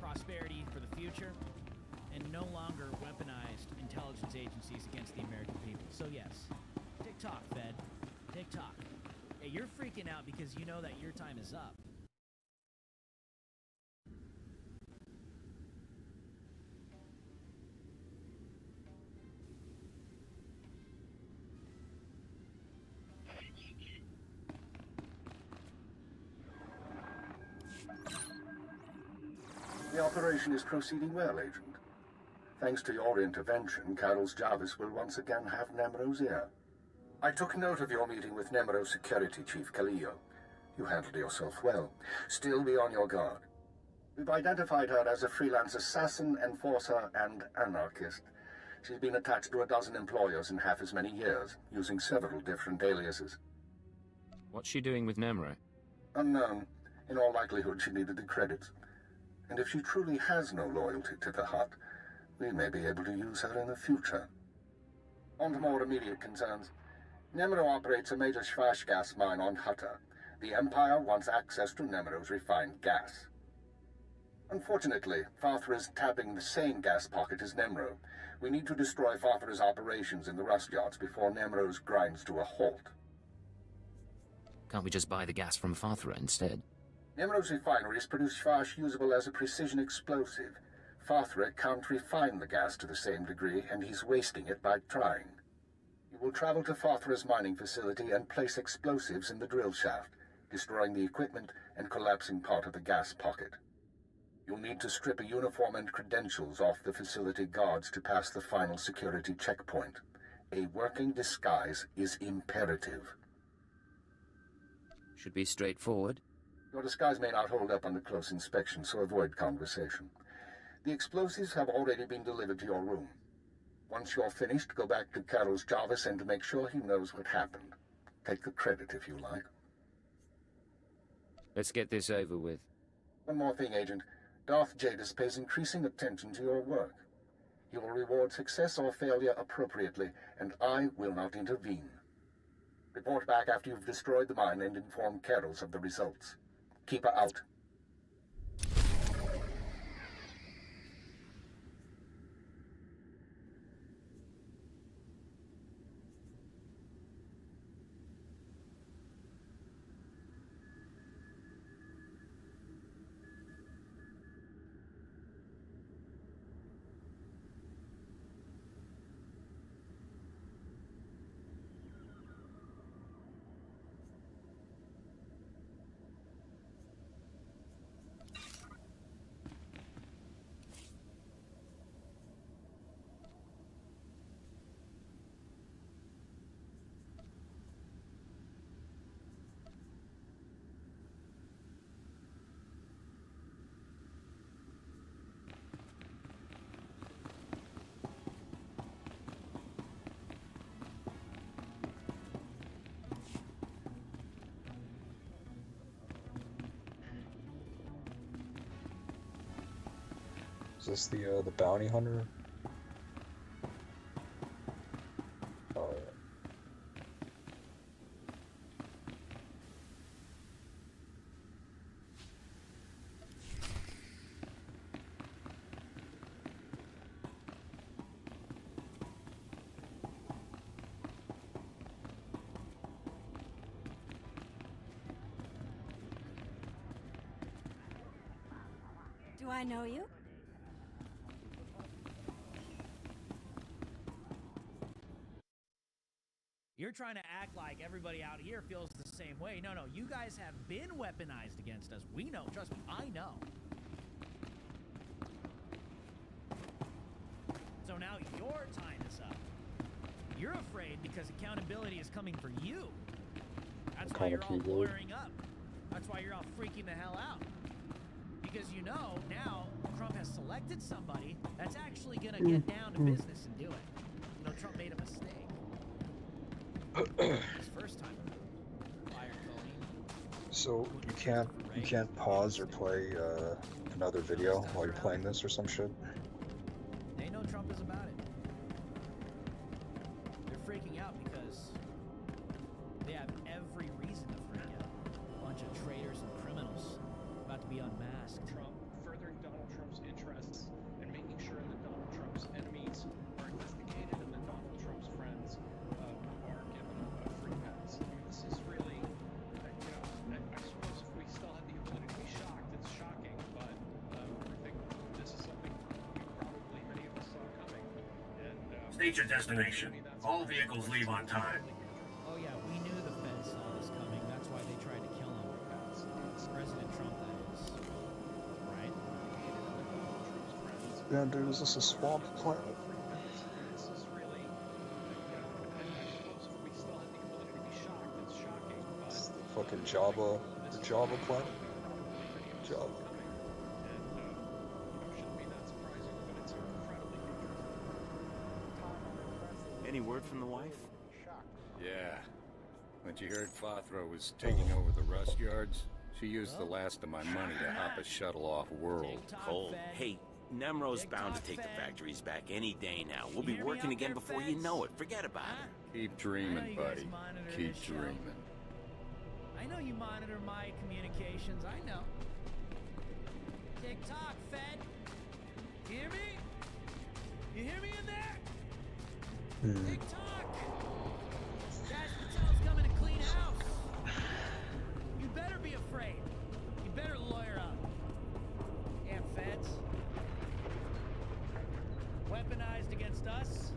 prosperity for the future, and no longer weaponized intelligence agencies against the American people. So yes, TikTok, Fed. TikTok. Hey, you're freaking out because you know that your time is up. The operation is proceeding well, Agent. Thanks to your intervention, Carol's Jarvis will once again have Nemro's ear. I took note of your meeting with Nemro's security chief, Kaleo. You handled yourself well. Still be on your guard. We've identified her as a freelance assassin, enforcer, and anarchist. She's been attached to a dozen employers in half as many years, using several different aliases. What's she doing with Nemro? Unknown. In all likelihood, she needed the credits. And if she truly has no loyalty to the Hut, we may be able to use her in the future. On to more immediate concerns. Nemro operates a major Schwash gas mine on Hutta. The Empire wants access to Nemro's refined gas. Unfortunately, Farthra is tapping the same gas pocket as Nemro. We need to destroy Farthra's operations in the rust yards before Nemro's grinds to a halt. Can't we just buy the gas from Farthra instead? Nemro's refineries produce Schwash usable as a precision explosive. Farthra can't refine the gas to the same degree, and he's wasting it by trying. He will travel to Farthra's mining facility and place explosives in the drill shaft, destroying the equipment and collapsing part of the gas pocket. You'll need to strip a uniform and credentials off the facility guards to pass the final security checkpoint. A working disguise is imperative. Should be straightforward. Your disguise may not hold up under close inspection, so avoid conversation. The explosives have already been delivered to your room. Once you're finished, go back to Carol's Jarvis and make sure he knows what happened. Take the credit if you like. Let's get this over with. One more thing, Agent. Darth Jadis pays increasing attention to your work. He will reward success or failure appropriately, and I will not intervene. Report back after you've destroyed the mine and inform Carols of the results. Keep her out. Is this the bounty hunter? Oh yeah. Do I know you? You're trying to act like everybody out here feels the same way. No, you guys have been weaponized against us. We know. Trust me, I know. So now your time is up. You're afraid because accountability is coming for you. That's why you're all lawyering up. That's why you're all freaking the hell out. Because you know now Trump has selected somebody that's actually going to get down to business and do it. You know, Trump made a mistake. His first time. Fire Tony. So you can't pause or play another video while you're playing this or some shit? They know Trump is about it. They're freaking out because they have every reason to freak out. A bunch of traitors and criminals about to be unmasked. Trump furthering Donald Trump's interests and making sure that Donald Trump's enemies are investigated and that Donald Trump's friends are given a free pass. I mean, this is really, I suppose if we still had the ability to be shocked, it's shocking, but I think this is something probably many of us saw coming. And state your destination. All vehicles leave on time. Oh yeah, we knew the feds saw this coming. That's why they tried to kill him. President Trump, that is. Right? Yeah, dude, is this a swamp planet? This is really, I suppose if we still had the ability to be shocked, it's shocking, but It's the fucking Java, the Java planet? Java. shouldn't be that surprising, but it's incredibly dangerous. Any word from the wife? Yeah. When she heard Fothro was taking over the rust yards, she used the last of my money to hop a shuttle off World. Cold. Hey, Nemro's bound to take the factories back any day now. We'll be working again before you know it. Forget about it. Keep dreaming, buddy. Keep dreaming. I know you monitor my communications. I know. Tick-tock, Fed. You hear me? You hear me in there? Tick-tock. Jazz Patel's coming to clean house. You better be afraid. You better lawyer up. Damn Feds. Weaponized against us.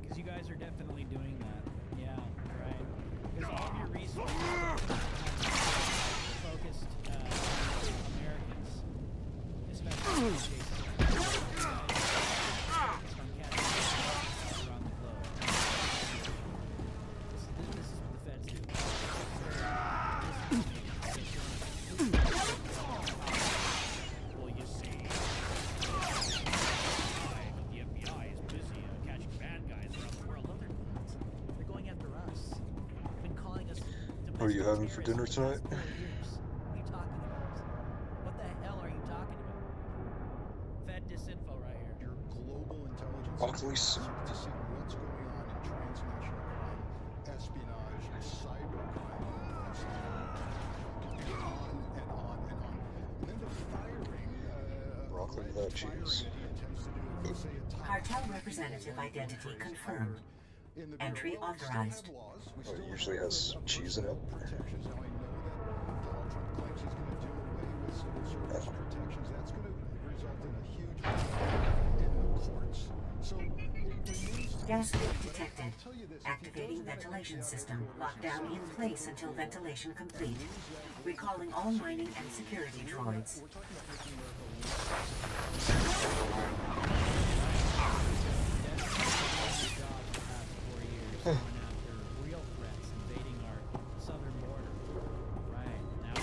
Because you guys are definitely doing that. Yeah, right. Because all of your resources are focused on Americans, especially in the States. Around the globe. This is what the feds do. Well, you see, the FBI is busy catching bad guys around the world. No, they're going after us. They've been calling us. What are you having for dinner tonight? What are you talking about? What the hell are you talking about? Fed disinfo right here. Your global intelligence Oakley's. to see what's going on in transnational crime, espionage, cybercrime, and on and on and on. And then the firing. Broccoli without cheese. Cartel representative identity confirmed. Entry authorized. Oh, it usually has cheese in it. Protections. Now I know that Donald Trump claims he's going to do away with civil service protections. That's going to result in a huge in the courts. So gas leak detected. Activating ventilation system. Lockdown in place until ventilation complete. Recalling all mining and security droids. Going after real threats invading our southern border. Right. Now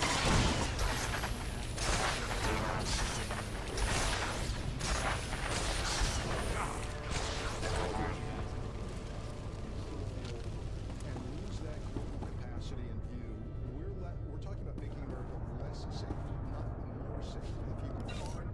and lose that global capacity and view. We're talking about making America less safe, not more safe. If you can find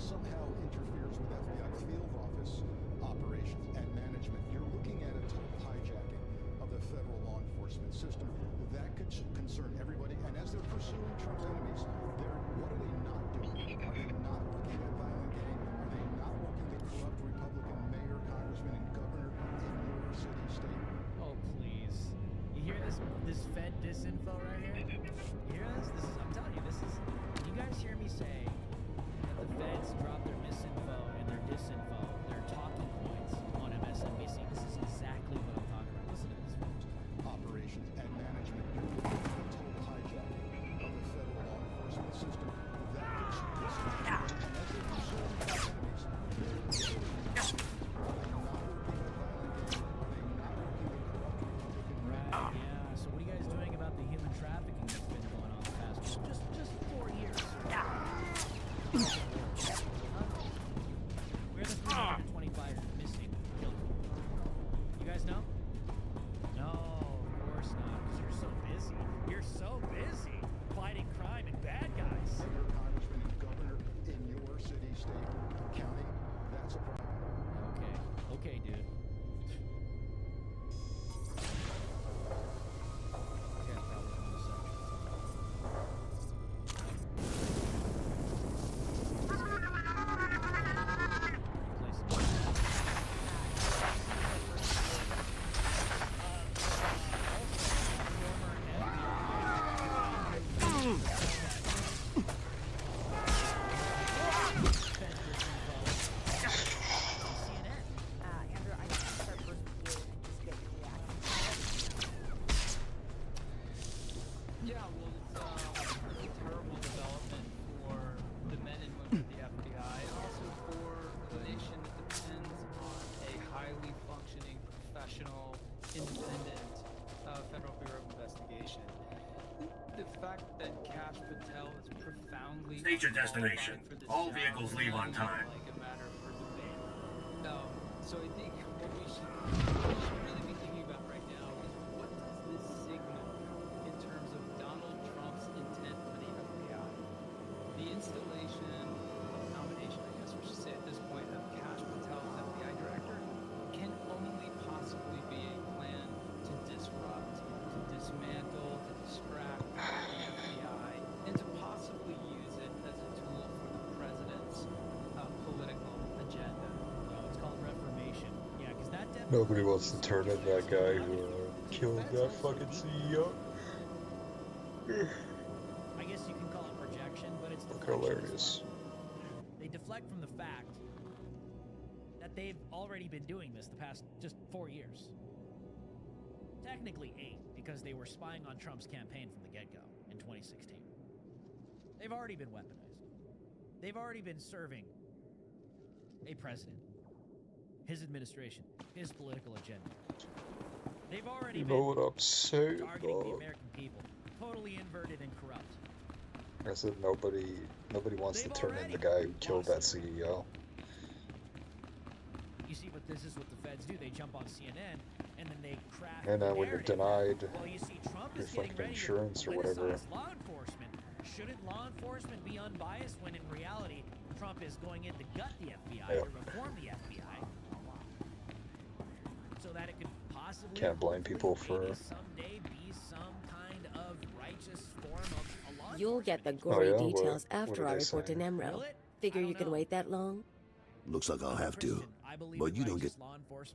somehow interferes with FBI field office operations and management. You're looking at a total hijacking of the federal law enforcement system. That could concern everybody. And as they're pursuing Trump's enemies, what are they not doing? Are they not looking at violent gang? Are they not looking at corrupt Republican mayor, congressman, and governor in your city, state? Oh, please. You hear this Fed disinfo right here? You hear this? I'm telling you, you guys hear me say that the Feds drop their misinfo and their disinfo, their talking points on MSNBC. This is exactly what I'm talking about. Listen to this, folks. Operations and management. You're looking at a total hijacking of the federal law enforcement system. That could concern everybody. And as they're pursuing Trump's enemies, Yeah, so what are you guys doing about the human trafficking that's been going on the past just 4 years? Where are the 325 missing children? You guys know? No, of course not, because you're so busy. You're so busy fighting crime and bad guys. Mayor, congressman, and governor in your city, state, county, that's a problem. Okay, dude. State your destination. All vehicles leave on time. So I think what we should really be thinking about right now is what does this signal in terms of Donald Trump's intent for the FBI? The installation, nomination, I guess we should say at this point, of Kash Patel as FBI director can only possibly be a plan to disrupt, to dismantle, to distract the FBI, and to possibly use it as a tool for the president's political agenda. It's called reformation. Yeah, because that definitely... Nobody wants to turn in that guy who killed that fucking CEO. I guess you can call it projection, but it's Hilarious. They deflect from the fact that they've already been doing this the past just 4 years. Technically 8, because they were spying on Trump's campaign from the get-go in 2016. They've already been weaponized. They've already been serving a president, his administration, his political agenda. They've already You been know what I'm saying, targeting the dog? American people, totally inverted and corrupt. I said nobody wants to turn in the guy who killed that CEO. You see, but this is what the feds do. They jump on CNN and then they craft And the then when you're narrative. denied Well, you see, Trump your is getting fucking ready insurance to or whatever. politicize law enforcement. Shouldn't law enforcement be unbiased when in reality Trump is going in to gut the FBI, Yeah. to reform the FBI, so that it could possibly Can't blame people for someday be some kind of righteous form of a law You'll get the enforcement gory yeah? details What after are I they report to saying? Nemro. Figure you can wait that long? Looks like I'll have to. But you don't get...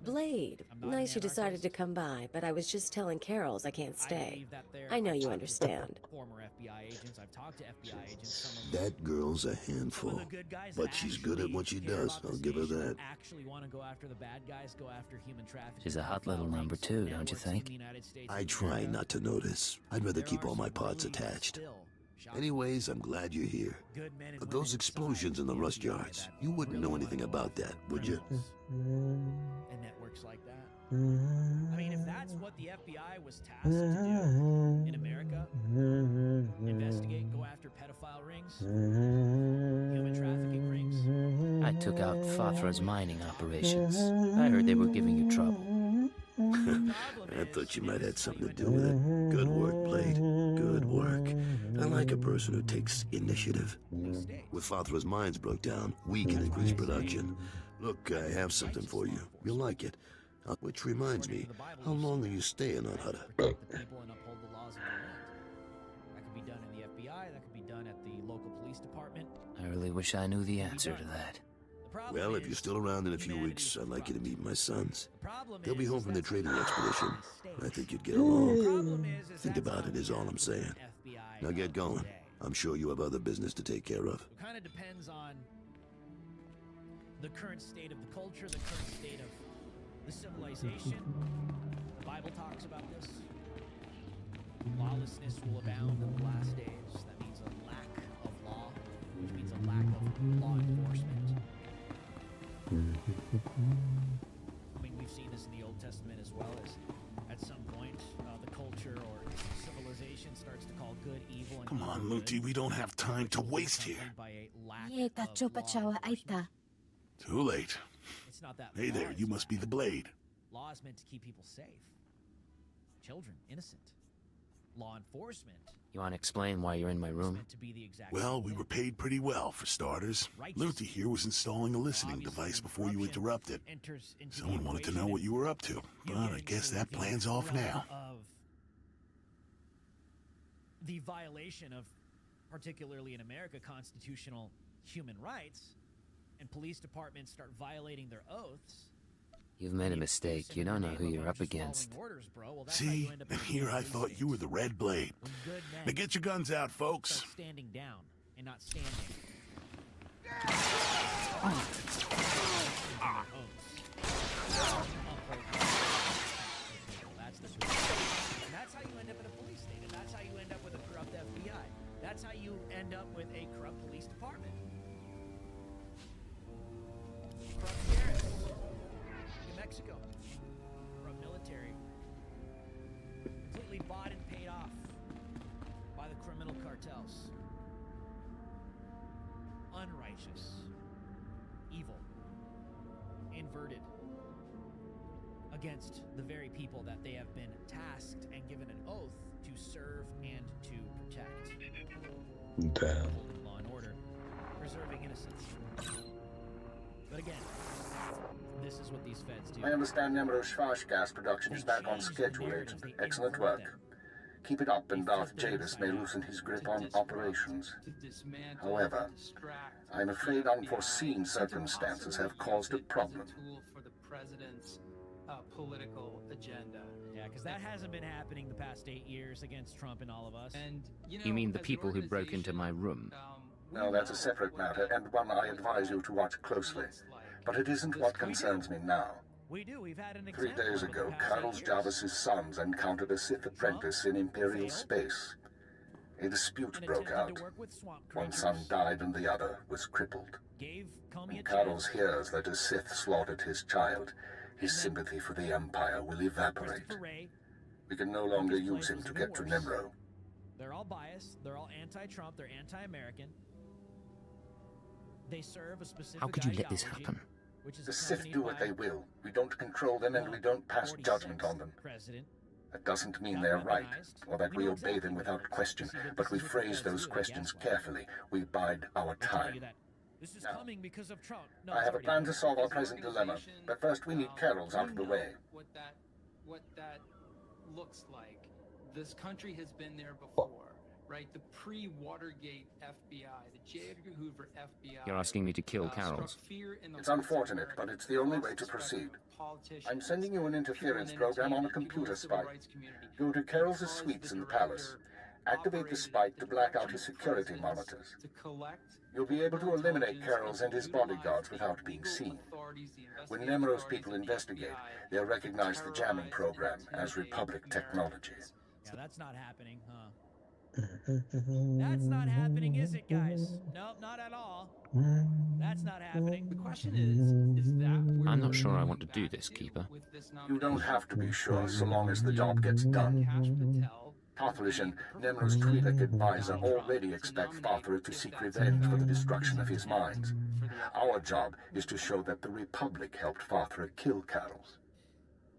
Blade, nice you decided to come by, but I was just telling Carols I can't stay. I know you understand. Former FBI agents, I've talked to FBI agents, some of That girl's a handful. But she's good at what she does, I'll give her that. actually want to go after the bad guys, go after human trafficking. She's a hot little number two, don't you think? I try not to notice. I'd rather keep all my parts attached. Anyways, I'm glad you're here. But those explosions in the rust yards, you wouldn't know anything about that, would you? And networks like that. I mean, if that's what the FBI was tasked to do in America, investigate, go after pedophile rings, human trafficking rings. I took out Fathra's mining operations. I heard they were giving you trouble. I thought you might have something to do with it. Good work, Blade. Good work. I like a person who takes initiative. With Fathra's mines broke down, we can increase production. Look, I have something for you. You'll like it. Which reminds me, how long are you staying on Hutter? Protect the people and uphold the laws of the land. That could be done in the FBI. That could be done at the local police department. I really wish I knew the answer to that. Well, if you're still around in a few weeks, I'd like you to meet my sons. They'll be home from their trading expedition. I think you'd get along. Think about it is all I'm saying. Now get going. I'm sure you have other business to take care of. It kind of depends on the current state of the culture, the current state of the civilization. The Bible talks about this. Lawlessness will abound in the last days. That means a lack of law, which means a lack of law enforcement. I mean, we've seen this in the Old Testament as well, as at some point the culture or civilization starts to call good evil. And come on, Luti, we don't have time to waste here. Too late. It's not that hey there, you must be the Blade. Law is meant to keep people safe. Children, innocent. Law enforcement. You want to explain why you're in my room? Well, we were paid pretty well, for starters. Luti here was installing a listening device before you interrupted. Someone wanted to know what you were up to, but I guess that plan's off now. Of the violation of, particularly in America, constitutional human rights, and police departments start violating their oaths. You've made a mistake. You don't know who you're up against. See, and here I thought you were the Red Blade. Now get your guns out, folks. Standing down and not standing. That's how you end up in a police state, and that's how you end up with a corrupt FBI. That's how you end up with a corrupt police department. Corrupt sheriffs. Mexico, from military, completely bought and paid off by the criminal cartels. Unrighteous, evil, inverted against the very people that they have been tasked and given an oath to serve and to protect. Damn. Holding law and order, preserving innocence. But again, this is what these feds do. I understand Nemro's Schwash gas production is back on schedule, Agent. Excellent work. Keep it up, and Darth Javis may loosen his grip on operations. However, I'm afraid unforeseen circumstances have caused a problem. For the president's political agenda. Yeah, because that hasn't been happening the past 8 years against Trump and all of us. And you mean the people who broke into my room? No, that's a separate matter, and one I advise you to watch closely. But it isn't what concerns me now. We do. We've had an 3 days ago, Carl Jarvis's sons encountered a Sith apprentice in Imperial space. A dispute broke out. One son died and the other was crippled. When Carlos hears that a Sith slaughtered his child, his sympathy for the Empire will evaporate. We can no longer use him to get to Nemro. They're all biased. They're all anti-Trump. They're anti-American. They serve a specific How could you let this happen? The Sith do what they will. We don't control them and we don't pass judgment on them. That doesn't mean they're right, or that we obey them without question, but we phrase those questions carefully. We bide our time. This is coming because of Trump. No, I have a plan to solve our present dilemma, but first we need Carol's out of the way. What that looks like. This country has been there before, right? The pre-Watergate FBI, the J. Edgar Hoover FBI. You're asking me to kill Carol's? It's unfortunate, but it's the only way to proceed. I'm sending you an interference program on a computer spike. Go to Carol's suites in the palace. Activate the spike to black out his security monitors. You'll be able to eliminate Carol's and his bodyguards without being seen. When Nemro's people investigate, they'll recognize the jamming program as Republic technology. Yeah, that's not happening, huh? That's not happening, is it, guys? Nope, not at all. That's not happening. The question is that where I'm not sure I want to do this, Keeper. You don't have to be sure, so long as the job gets done. Patholish, Nemro's Twi'lek advisor, already expect Fathra to seek revenge for the destruction of his mines. Our job is to show that the Republic helped Fathra kill Carol's.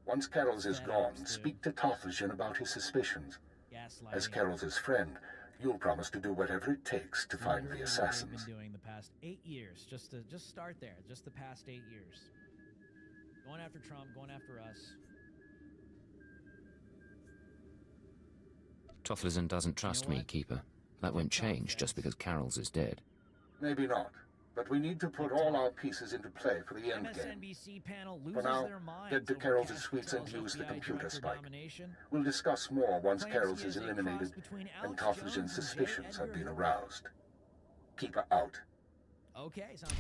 Once Carroll's is gone, speak to Tothleton about his suspicions. As Carroll's friend, you'll promise to do whatever it takes to find the assassins. What they've been doing the past 8 years. Just start there. Just the past 8 years. Going after Trump, going after us. Tothleton doesn't trust me, Keeper. That won't change just because Carroll's is dead. Maybe not. But we need to put all our pieces into play for the end game. MSNBC panel For loses now, their minds head to over Carroll's Cash suites and Patel's use the FBI computer director spike. nomination. We'll discuss more once Claims Carroll's he is is a cross eliminated between and Alex Tothleton's Jones and J. suspicions have Edgar been Hoover. aroused. Keep her out. Okay, sounds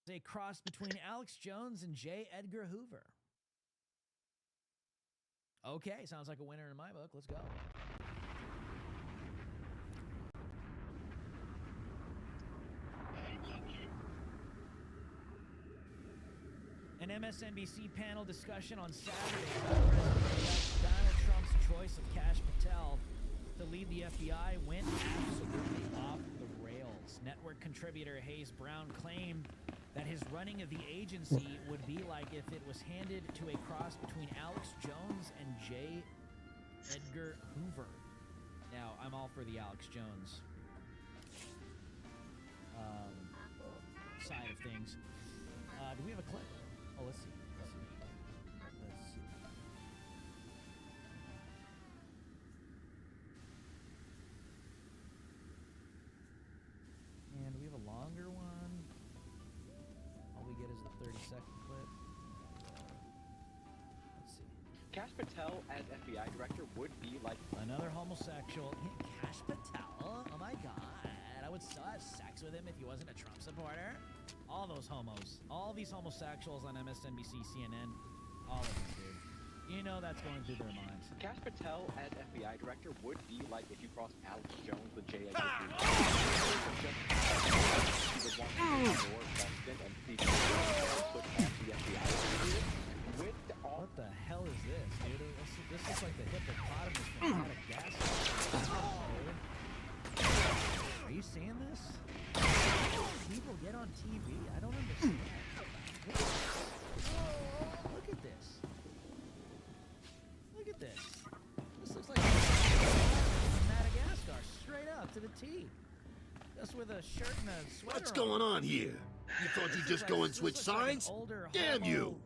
like a cross between Alex Jones and J. Edgar Hoover. Okay, sounds like a winner in my book. Let's go. An MSNBC panel discussion on Saturday about President-elect Donald Trump's choice of Kash Patel to lead the FBI went absolutely off the rails. Network contributor Hayes Brown claimed that his running of the agency would be like if it was handed to a cross between Alex Jones and J. Edgar Hoover. Now, I'm all for the Alex Jones side of things. Do we have a clip? Oh, let's see. Let's see. And we have a longer one. All we get is the 30-second clip. Let's see. Kash Patel as FBI director would be like Another homosexual. Kash Patel? Oh my god. I would still have sex with him if he wasn't a Trump supporter. All those homos. All these homosexuals on MSNBC, CNN. All of them, dude. You know that's going through their minds. Kash Patel as FBI director would be like if you crossed Alex Jones with J. Edgar Hoover. He would want to be more constant and see put off the FBI with all. What the hell is this, dude? This looks like the hippopotamus from Madagascar. Are you seeing this? People get on TV? I don't understand. Look at this. Look at this. This looks like Madagascar, straight up to the T. Just with a shirt and a sweater. What's going on here? You thought you'd just go and switch sides? Damn you!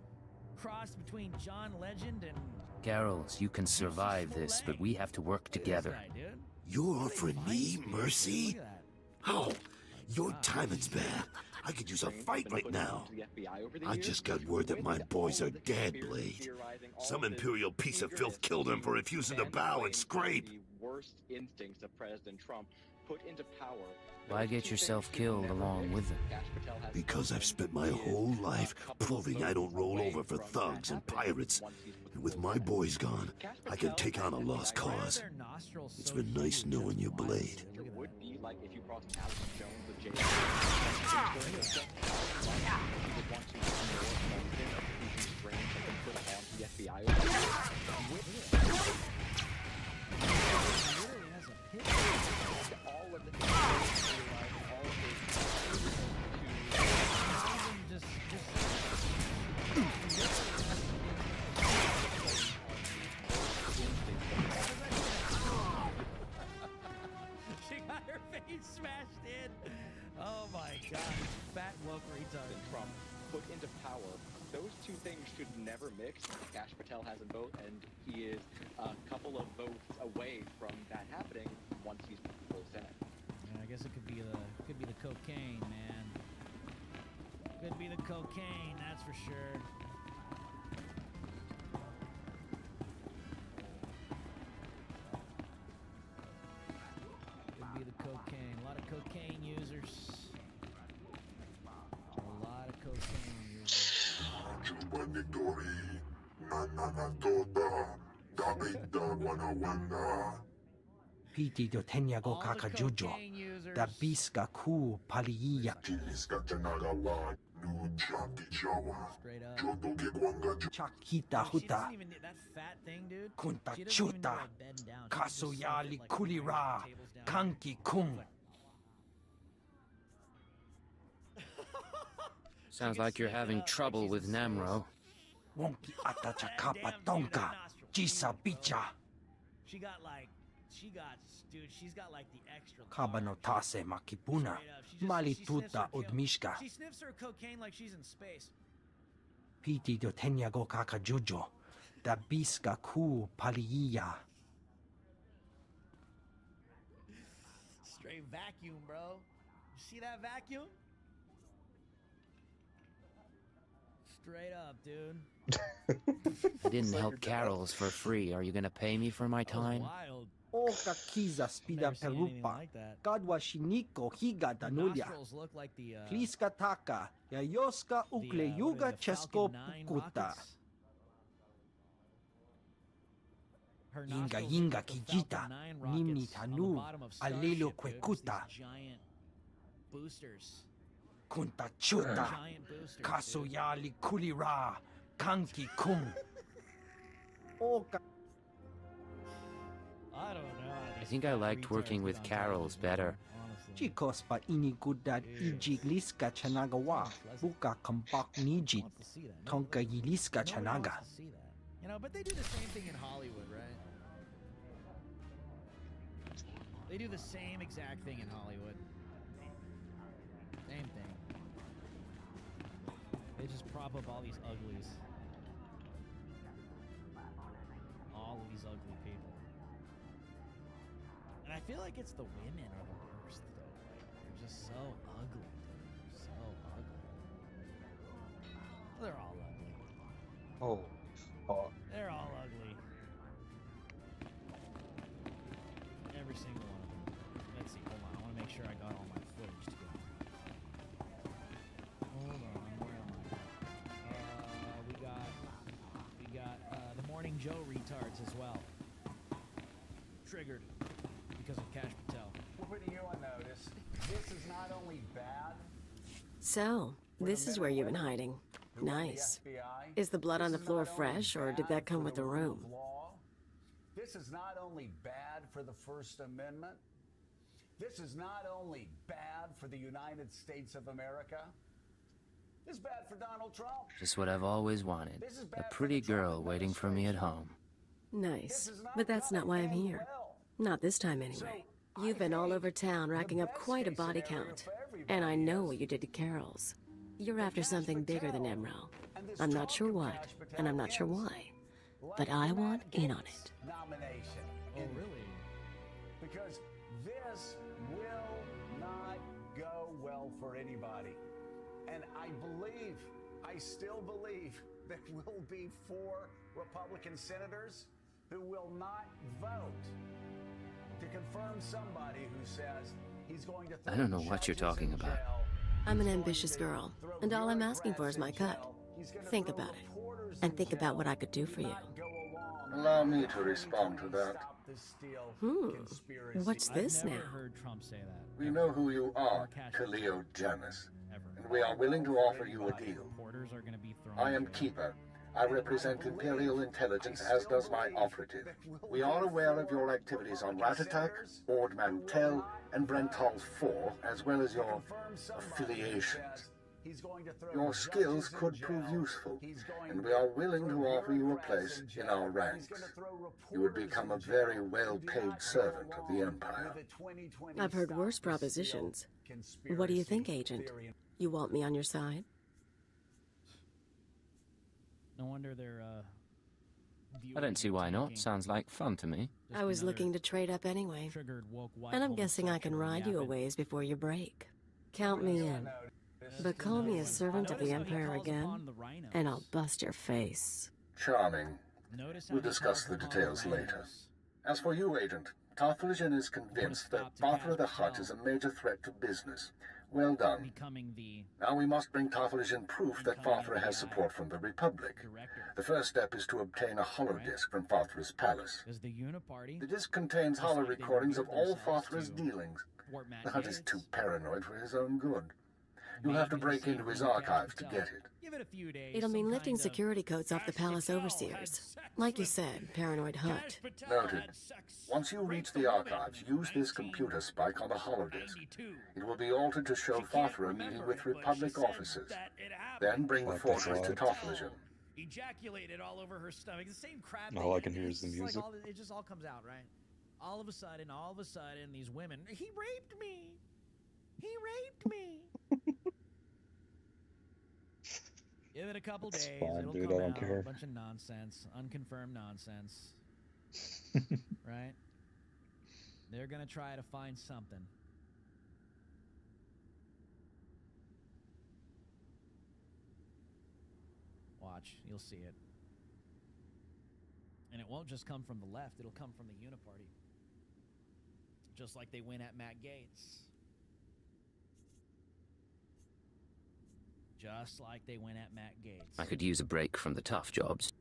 Cross between John Legend and Carrolls, you can survive this, but we have to work together. You're offering me mercy? Oh, your timing's bad. I could use a fight right now. I just got word that my boys are dead, Blade. Some imperial piece of filth killed them for refusing to bow and scrape. The worst instincts of President Trump put into power. Why get yourself killed along with them? Because I've spent my whole life proving I don't roll over for thugs and pirates. And with my boys gone, I can take on a lost cause. It's been nice knowing you, Blade. Would be like if you crossed Alex Jones with J. She got her face smashed in. Oh my god. Fat woke retard. Trump put into power. Those two things should never mix. Kash Patel has them both, and he is a couple of votes away from that happening once he's in the Senate. Yeah, I guess it could be the cocaine, man. Could be the cocaine, that's for sure. Could be the cocaine. A lot of cocaine users. A lot of cocaine users. Piti do tenyago kaka jujo. Da biska ku paliya. Chakita huta. That fat thing, dude. Kunta She doesn't even know chuta. how to bend down. She just Kasoyali like kulira. tables down. Kanki kung. Sounds like you're having trouble with Nemro. Wonki atachakapa tonka. Jisa bicha. She's got like the extra. Kabanotase makipuna. Malituta udmishka. She sniffs her cocaine like she's in space. Piti do tenyago kakajujo. Da biska ku paliya. Straight vacuum, bro. You see that vacuum? Straight up, dude. I didn't help Carol's for free. Are you gonna pay me for my time? Wild. Oka kiza spida perupa. Kadwa shiniko higa danulia. Look like the Kliska taka. Yayoska ukle yuga chesko pukuta. Yinga yinga kijita. Nimni tanu. Alelo kwekuta. Giant boosters. Kunta chuta. Kasoyali kulira. Kanki kum. Oka. I don't know. I think I liked working with Carol's better. Chicos pa inigudat ijigliska chanagawa. Buka kampak nijit. Tonka yiliska chanaga. You know, but they do the same thing in Hollywood, right? They do the same exact thing in Hollywood. Same thing. They just prop up all these uglies. All of these ugly people. And I feel like it's the women are the worst, though. Like, they're just so ugly, dude. So ugly. They're all ugly. Oh, fuck. They're all ugly. Every single one of them. Let's see, hold on. I want to make sure I got all my footage together. Hold on, where am I? We got the Morning Joe retards as well. Triggered because of Cash Patel. We're putting you on notice. This is not only bad. So, this is where you've been hiding. Nice. Is the blood on the floor fresh, or did that come with the room? This is not only bad for the First Amendment. This is not only bad for the United States of America. This is bad for Donald Trump. Just what I've always wanted. A pretty girl waiting for me at home. Nice. But that's not why I'm here. Not this time, anyway. You've been all over town racking up quite a body count. And I know what you did to Carol's. You're after something bigger than Emerald. I'm not sure what, and I'm not sure why. But I want in on it. Nomination. Oh, really? Because this will not go well for anybody. And I still believe, there will be 4 Republican senators who will not vote to confirm somebody who says he's going to I don't know what you're talking about. I'm an ambitious girl, and all I'm asking for is my cut. Think about it, and think about what I could do for you. Allow me to respond to that. What's this now? We know who you are, Khalil Janus, and we are willing to offer you a deal. I am Keeper. I represent Imperial Intelligence, as does my operative. We are aware of your activities on Rat Attack, Ord Mantell, and Brental 4, as well as your affiliations. Your skills could prove useful, and we are willing to offer you a place in our ranks. You would become a very well-paid servant of the Empire. I've heard worse propositions. What do you think, Agent? You want me on your side? No wonder they're, I don't see why not. Sounds like fun to me. I was looking to trade up anyway. And I'm guessing I can ride you a ways before you break. Count me in. But call me a servant of the Empire again, and I'll bust your face. Charming. We'll discuss the details later. As for you, Agent, Tarthalion is convinced that Bathra the Hutt is a major threat to business. Well done. Now we must bring Tarthalion proof that Bathra has support from the Republic. The first step is to obtain a holodisk from Bathra's palace. The disk contains holo recordings of all Bathra's dealings. The Hutt is too paranoid for his own good. You'll have to break into his archives to get it. Give it a few days. It'll mean lifting security codes off the palace overseers. Like you said, paranoid hunt. Noted. Once you reach the archives, use this computer spike on the holodisk. It will be altered to show Farthra meeting with Republic officers. Then bring the fortress to Tothlesion. Ejaculated all over her stomach. The same crap. All I can hear is the music. It just all comes out, right? All of a sudden, these women. He raped me. He raped me. Give it a couple days. Fine, it'll dude, come I don't out. care. A bunch of nonsense, unconfirmed nonsense. Right? They're gonna try to find something. Watch, you'll see it. And it won't just come from the left, it'll come from the Uniparty. Just like they went at Matt Gaetz. Just like they went at Matt Gaetz. I could use a break from the tough jobs.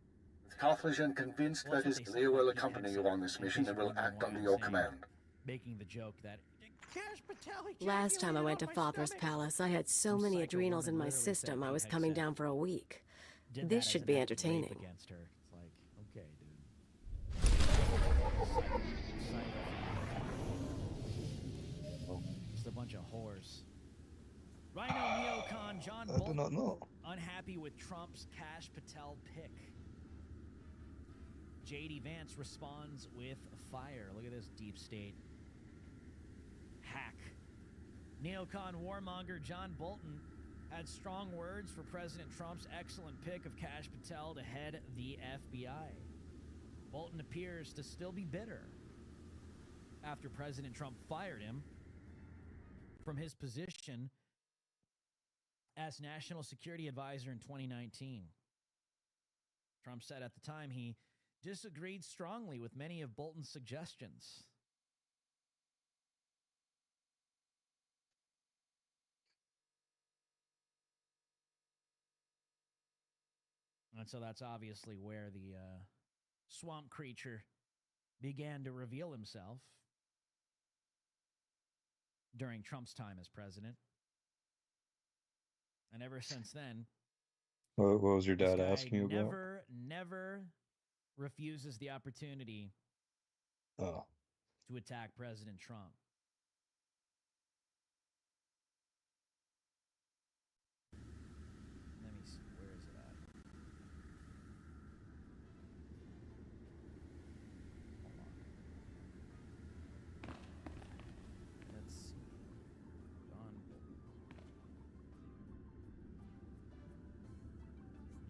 Tothlesion convinced that his Cleo will accompany you on this mission and will act under your command. Making the joke that Last time I went to Father's Palace, I had so many adrenals in my system I was coming down for a week. This should be entertaining. Against her. It's like, okay, dude. Just a bunch of whores. Rhino Neocon John Bolton, I do not know. unhappy with Trump's Kash Patel pick. J.D. Vance responds with fire. Look at this deep state hack. Neocon warmonger John Bolton had strong words for President Trump's excellent pick of Kash Patel to head the FBI. Bolton appears to still be bitter after President Trump fired him from his position as National Security Advisor in 2019. Trump said at the time he disagreed strongly with many of Bolton's suggestions. And so that's obviously where the swamp creature began to reveal himself during Trump's time as president. And ever since then, What was your dad asking you about? Never refuses the opportunity Oh. to attack President Trump. Let me see, where is it at? Hold on. Let's see.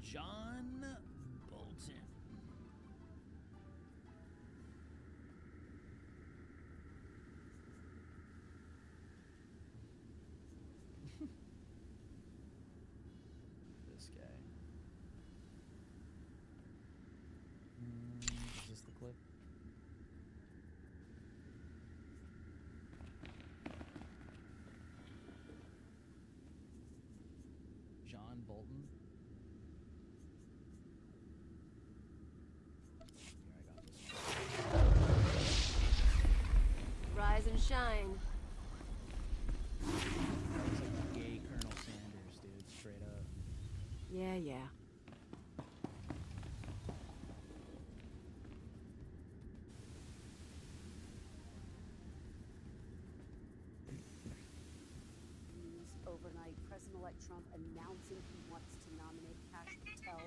John Bolton. This guy. Is this the clip? John Bolton. Rise and shine. That looks like gay Colonel Sanders, dude, straight up. Yeah. Overnight, President-elect Trump announcing he wants to nominate Kash Patel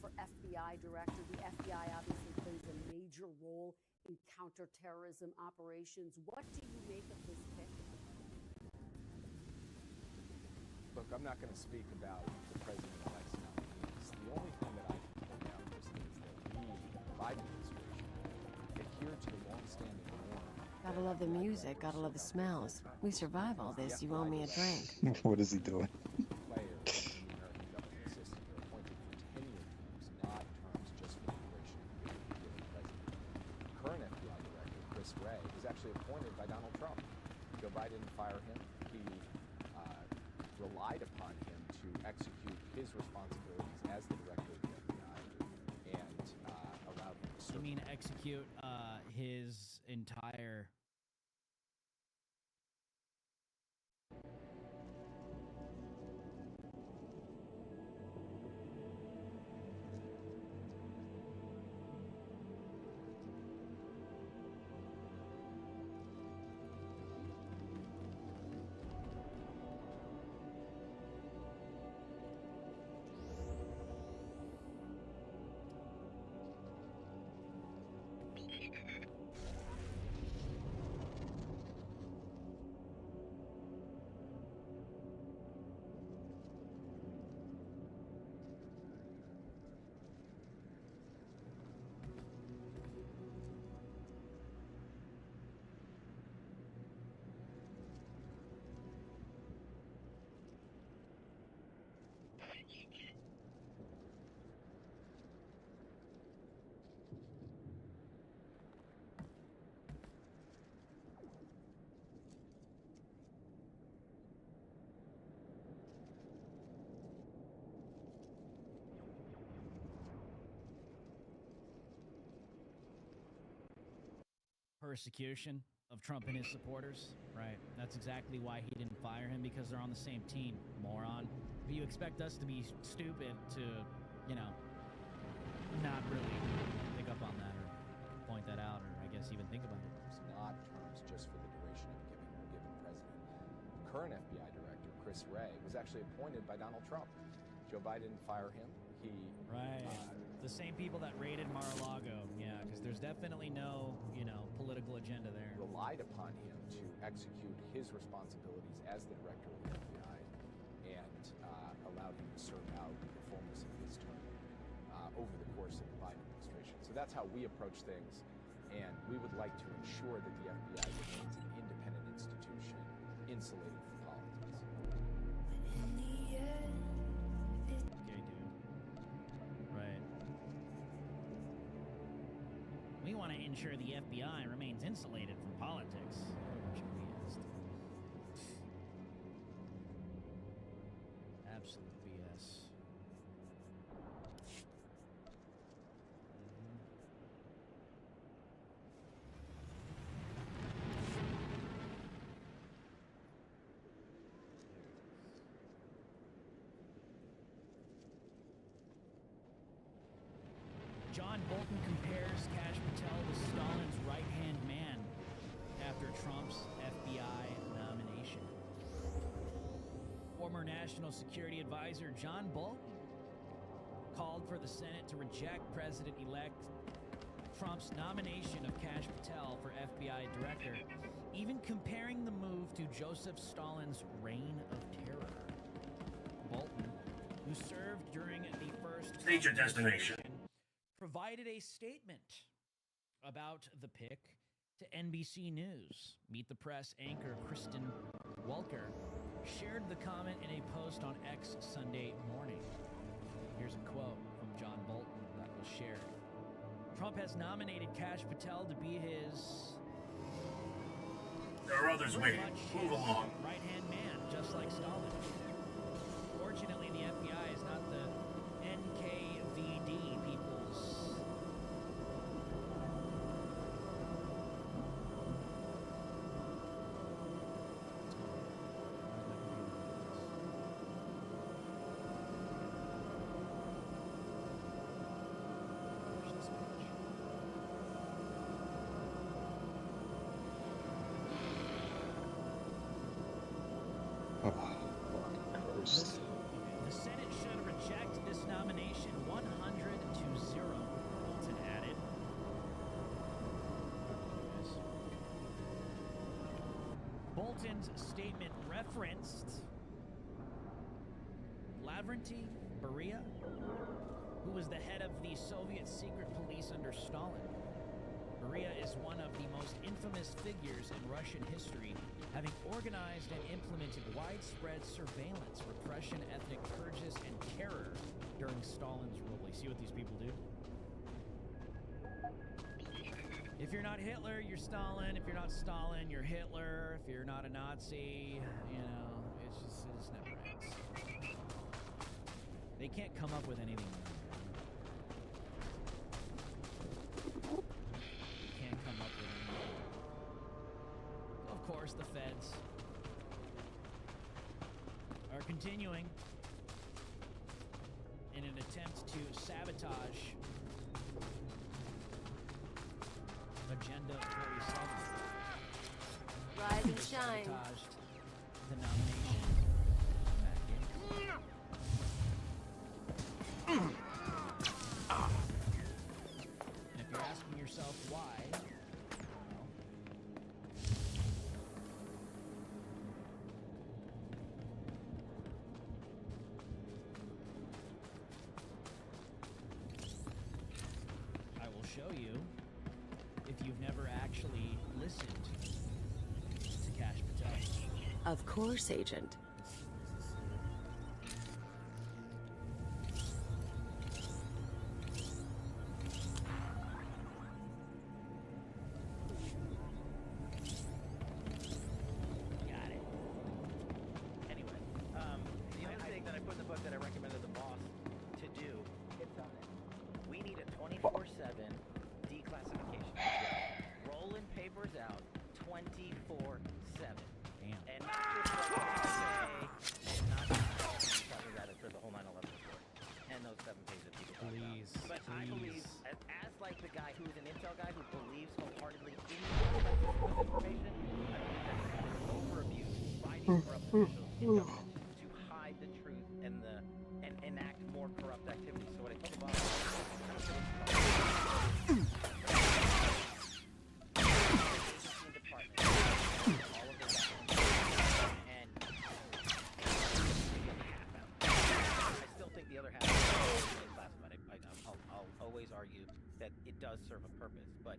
for FBI director. The FBI obviously plays a major role in counterterrorism operations. What do you make of this pick? Look, I'm not going to speak about the president-elect's nominees. The only thing that I can point out is that we, the Biden administration, adhere to the long-standing norm. Gotta love the music, gotta love the smells. We survive all this, you owe me a drink. What is he doing? Players in the American government system are appointed for 10-year terms, not terms just for the duration of the given president. Current FBI director, Chris Wray, was actually appointed by Donald Trump. Joe Biden didn't fire him. He relied upon him to execute his responsibilities as the director of the FBI and allowed him to serve. You mean execute his entire... persecution of Trump and his supporters, right? That's exactly why he didn't fire him, because they're on the same team, moron. But you expect us to be stupid to, you know, not really pick up on that or point that out, or I guess even think about it. It's not terms just for the duration of a given president. Current FBI director, Chris Wray, was actually appointed by Donald Trump. Joe Biden didn't fire him. He the same people that raided Mar-a-Lago, yeah, because there's definitely no, you know, political agenda there. Relied upon him to execute his responsibilities as the director of the FBI, and allowed him to serve out the fullness of his term over the course of the Biden administration. So that's how we approach things, and we would like to ensure that the FBI remains an independent institution, insulated from politics. Okay, dude. Right. We want to ensure the FBI remains insulated from politics. Absolute BS. John Bolton compares Kash Patel to Stalin's right-hand man after Trump's FBI nomination. Former National Security Advisor John Bolton called for the Senate to reject President-elect Trump's nomination of Kash Patel for FBI director, even comparing the move to Joseph Stalin's reign of terror. Bolton, who served during the first State your destination. Provided a statement about the pick to NBC News. Meet the Press anchor Kristen Welker shared the comment in a post on X Sunday morning. Here's a quote from John Bolton that was shared. Trump has nominated Kash Patel to be his... There are others waiting. Move along. Right-hand man, just like Stalin. Fortunately, the FBI is not the NKVD people's... The Senate should reject this nomination 100-0, Bolton added. Bolton's statement referenced Lavrentiy Beria, who was the head of the Soviet secret police under Stalin. Beria is one of the most infamous figures in Russian history, having organized and implemented widespread surveillance, repression, ethnic purges, and terror during Stalin's rule. You see what these people do? If you're not Hitler, you're Stalin. If you're not Stalin, you're Hitler. If you're not a Nazi, you know, it just never ends. They can't come up with anything new. Of course, the feds are continuing in an attempt to sabotage Agenda 47. Rise and shine. Sabotaged the nomination back in. And if you're asking yourself why, show you if you've never actually listened to Kash Patel. Of course, Agent. Got it. Anyway, the other thing that I put in the book that I recommended the boss to do, it's on it. We need a 24/7 declassification. Roll in papers these corrupt officials in government to hide the truth and enact more corrupt activities. So what I told the boss, department, all of their documents, and half out. I still think the other half is classified. I'll always argue that it does serve a purpose, but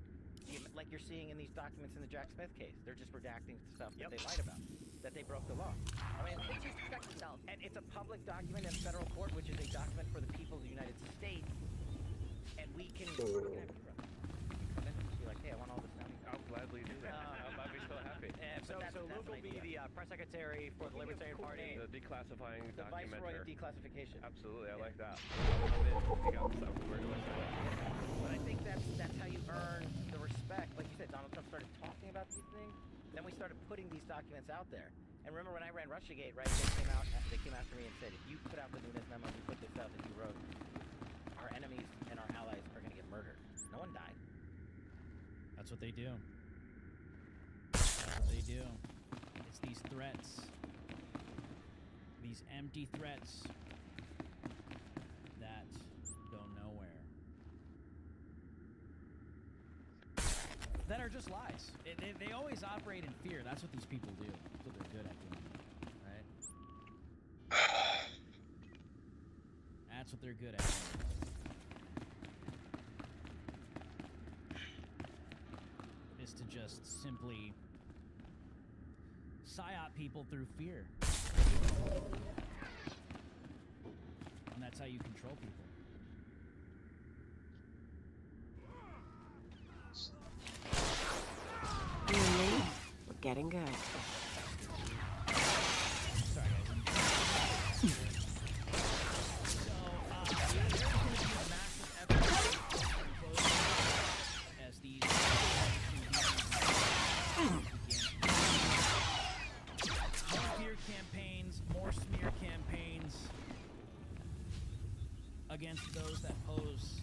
like you're seeing in these documents in the Jack Smith case, they're just redacting stuff that they lied about, that they broke the law. I mean, they just protect themselves. And it's a public document in federal court, which is a document for the people of the United States, and we can have you, brother. Come in and be like, hey, I want all this now. I'll gladly do that. I'll be so happy. So Luke will be the press secretary for the Libertarian Party. The declassifying the document. Viceroy of declassification. Absolutely, I like that. You got stuff. Where do I say that? But I think that's how you earn the respect. Like you said, Donald Trump started talking about these things. Then we started putting these documents out there. And remember when I ran Russiagate, right? They came after me and said, if you put out the Nunes memo, you put this out that you wrote, our enemies and our allies are going to get murdered. No one died. That's what they do. That's what they do. It's these threats. These empty threats that go nowhere. That are just lies. They always operate in fear. That's what these people do. That's what they're good at doing, right? That's what they're good at. Is to just simply psyop people through fear. And that's how you control people. You and me, we're getting good. Sorry, guys. As these more fear campaigns, more smear campaigns against those that pose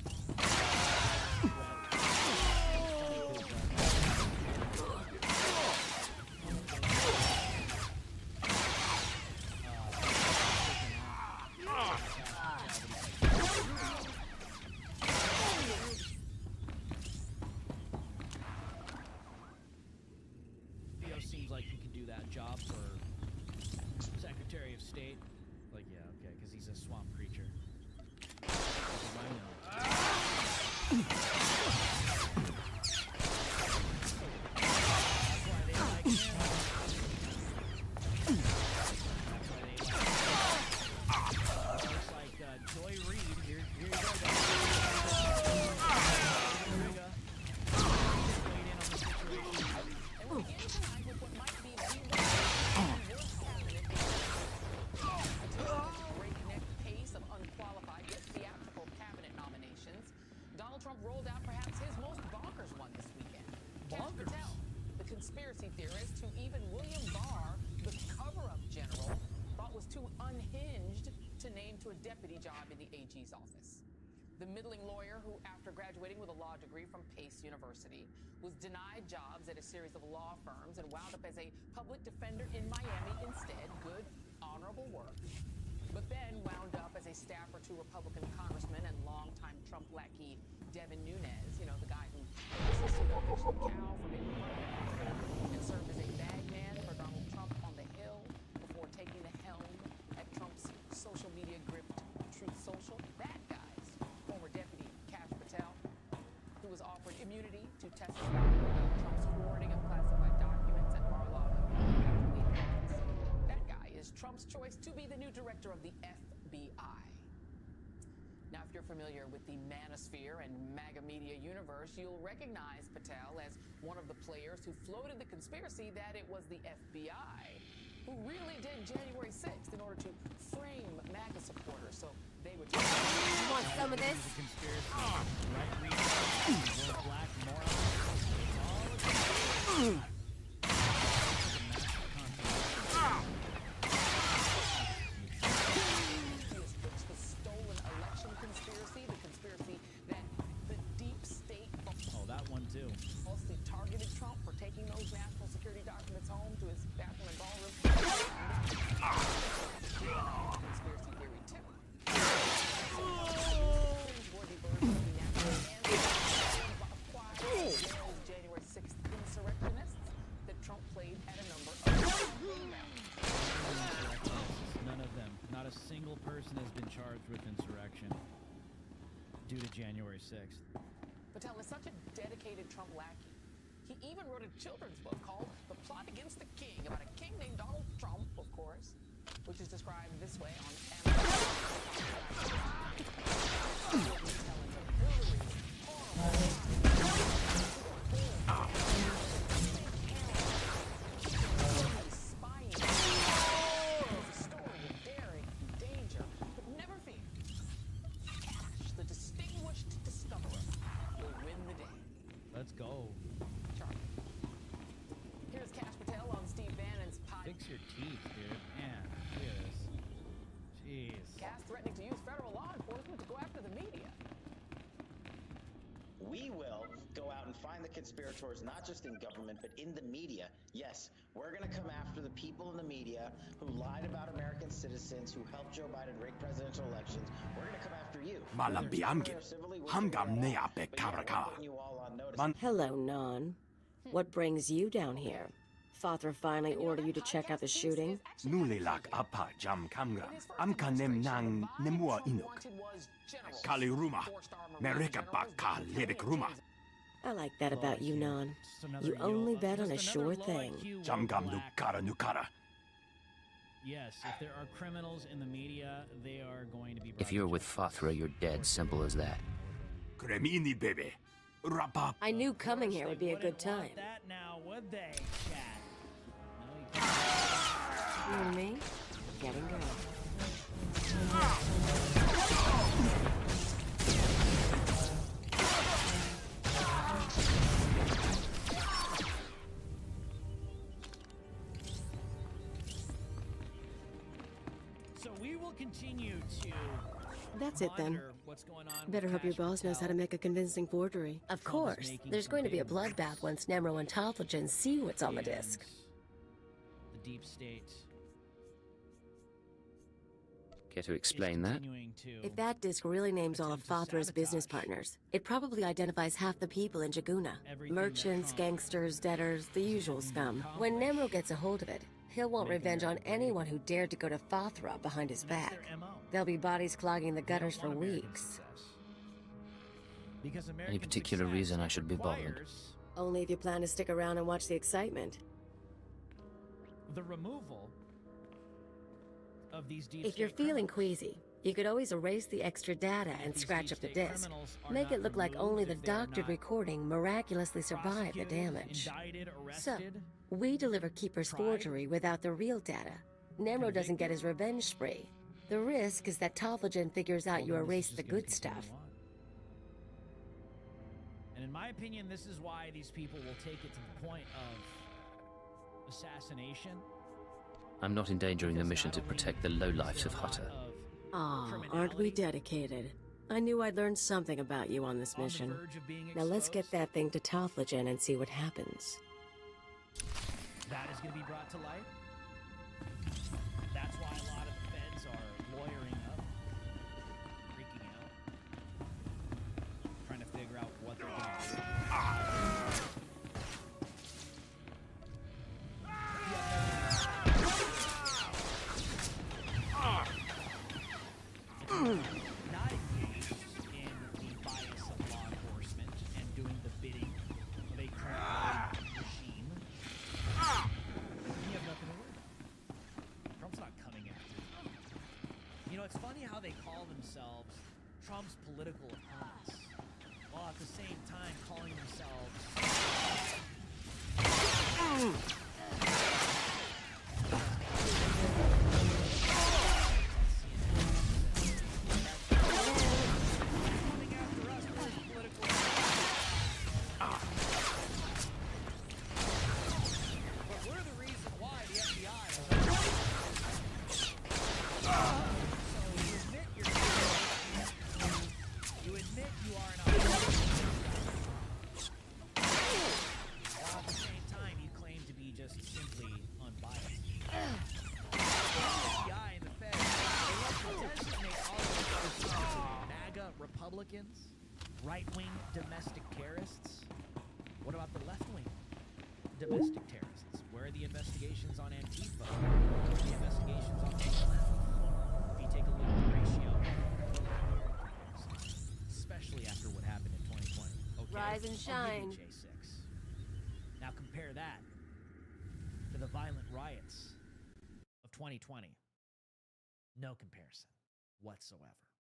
seems like he could do that job for Secretary of State. Like, yeah, okay, because he's a swamp creature. Rolled out perhaps his most bonkers one this weekend. Cash Patel, the conspiracy theorist who even William Barr, the cover-up general, thought was too unhinged to name to a deputy job in the AG's office. The middling lawyer who, after graduating with a law degree from Pace University, was denied jobs at a series of law firms and wound up as a public defender in Miami instead. Good, honorable work. But then wound up as a staffer to Republican congressman and longtime Trump lackey Devin Nunes, you know, the guy who assisted a fictional cow from being and served as a bagman for Donald Trump on the Hill before taking the helm at Trump's social media gripped Truth Social. That guy's former deputy, Cash Patel, who was offered immunity to testify about Trump's hoarding of classified documents at Mar-a-Lago after leaving office. That guy is Trump's choice to be the new director of the FBI. Now, if you're familiar with the manosphere and MAGA media universe, you'll recognize Patel as one of the players who floated the conspiracy that it was the FBI who really did January 6th in order to frame MAGA supporters so they would... You want some of this? Falsely targeted Trump for taking those national security documents home to his bathroom and ballroom. February 6th. Patel is such a dedicated Trump lackey. He even wrote a children's book called The Plot Against the King, about a king named Donald Trump, of course, which is described this way on Let's go. Here's Cash Patel on Steve Bannon's pod. Fix your teeth, dude. Man, look at this. Jeez. Cass threatening to use federal law enforcement to go after the media. We will go out and find the conspirators, not just in government, but in the media. Yes, we're going to come after the people in the media who lied about American citizens, who helped Joe Biden rig presidential elections. We're going to come after you. Hello, Non. What brings you down here? Father finally ordered you to check out the shooting? Nulilak apa jam kamgram. Amka nem nang nemua inuk. Kali rumah. Mereka bakal lebek rumah. I like that about you, Non. You only bet on a sure thing. Jam gam nukara nukara. Yes, if there are criminals in the media, they are going to be. If you're with Fathra, you're dead. Simple as that. Kremini baby. I knew coming here would be a good time. That now, would they, Chad? You and me? Getting going. So we will continue to. That's it then. What's going on? Better hope your boss knows how to make a convincing forgery. Of course. There's going to be a bloodbath once Nemro and Toffligen see what's on the disc. The deep state. Care to explain that? If that disc really names all of Fathra's business partners, it probably identifies half the people in Jaguna. Merchants, gangsters, debtors, the usual scum. When Nemro gets a hold of it, he'll want revenge on anyone who dared to go to Fathra behind his back. There'll be bodies clogging the gutters for weeks. Any particular reason I should be bothered? Only if you plan to stick around and watch the excitement. The removal of these deep If you're feeling queasy, you could always erase the extra data and scratch up the disc. Make it look like only the doctored recording miraculously survived the damage. So, we deliver Keeper's forgery without the real data. Nemro doesn't get his revenge spree. The risk is that Toffligen figures out you erased the good stuff. And in my opinion, this is why these people will take it to the point of assassination. I'm not endangering the mission to protect the lowlifes of Hutter. Aw, aren't we dedicated? I knew I'd learn something about you on this mission. Now let's get that thing to Toffligen and see what happens. That is going to be brought to light. That's why a lot of the feds are lawyering up, freaking out, trying to figure out what they're going to do. Not engaged in the bias of law enforcement and doing the bidding of a corrupt regime. You have nothing to worry about. Trump's not coming after you. You know, it's funny how they call themselves Trump's political opponents, while at the same time calling themselves Republicans, right-wing domestic terrorists. What about the left-wing domestic terrorists? Where are the investigations on Antifa? Where are the investigations on BLM? If you take a look at the ratio, especially after what happened Rise and I'll give shine. you J6. Now compare that to the violent riots of 2020. No comparison whatsoever.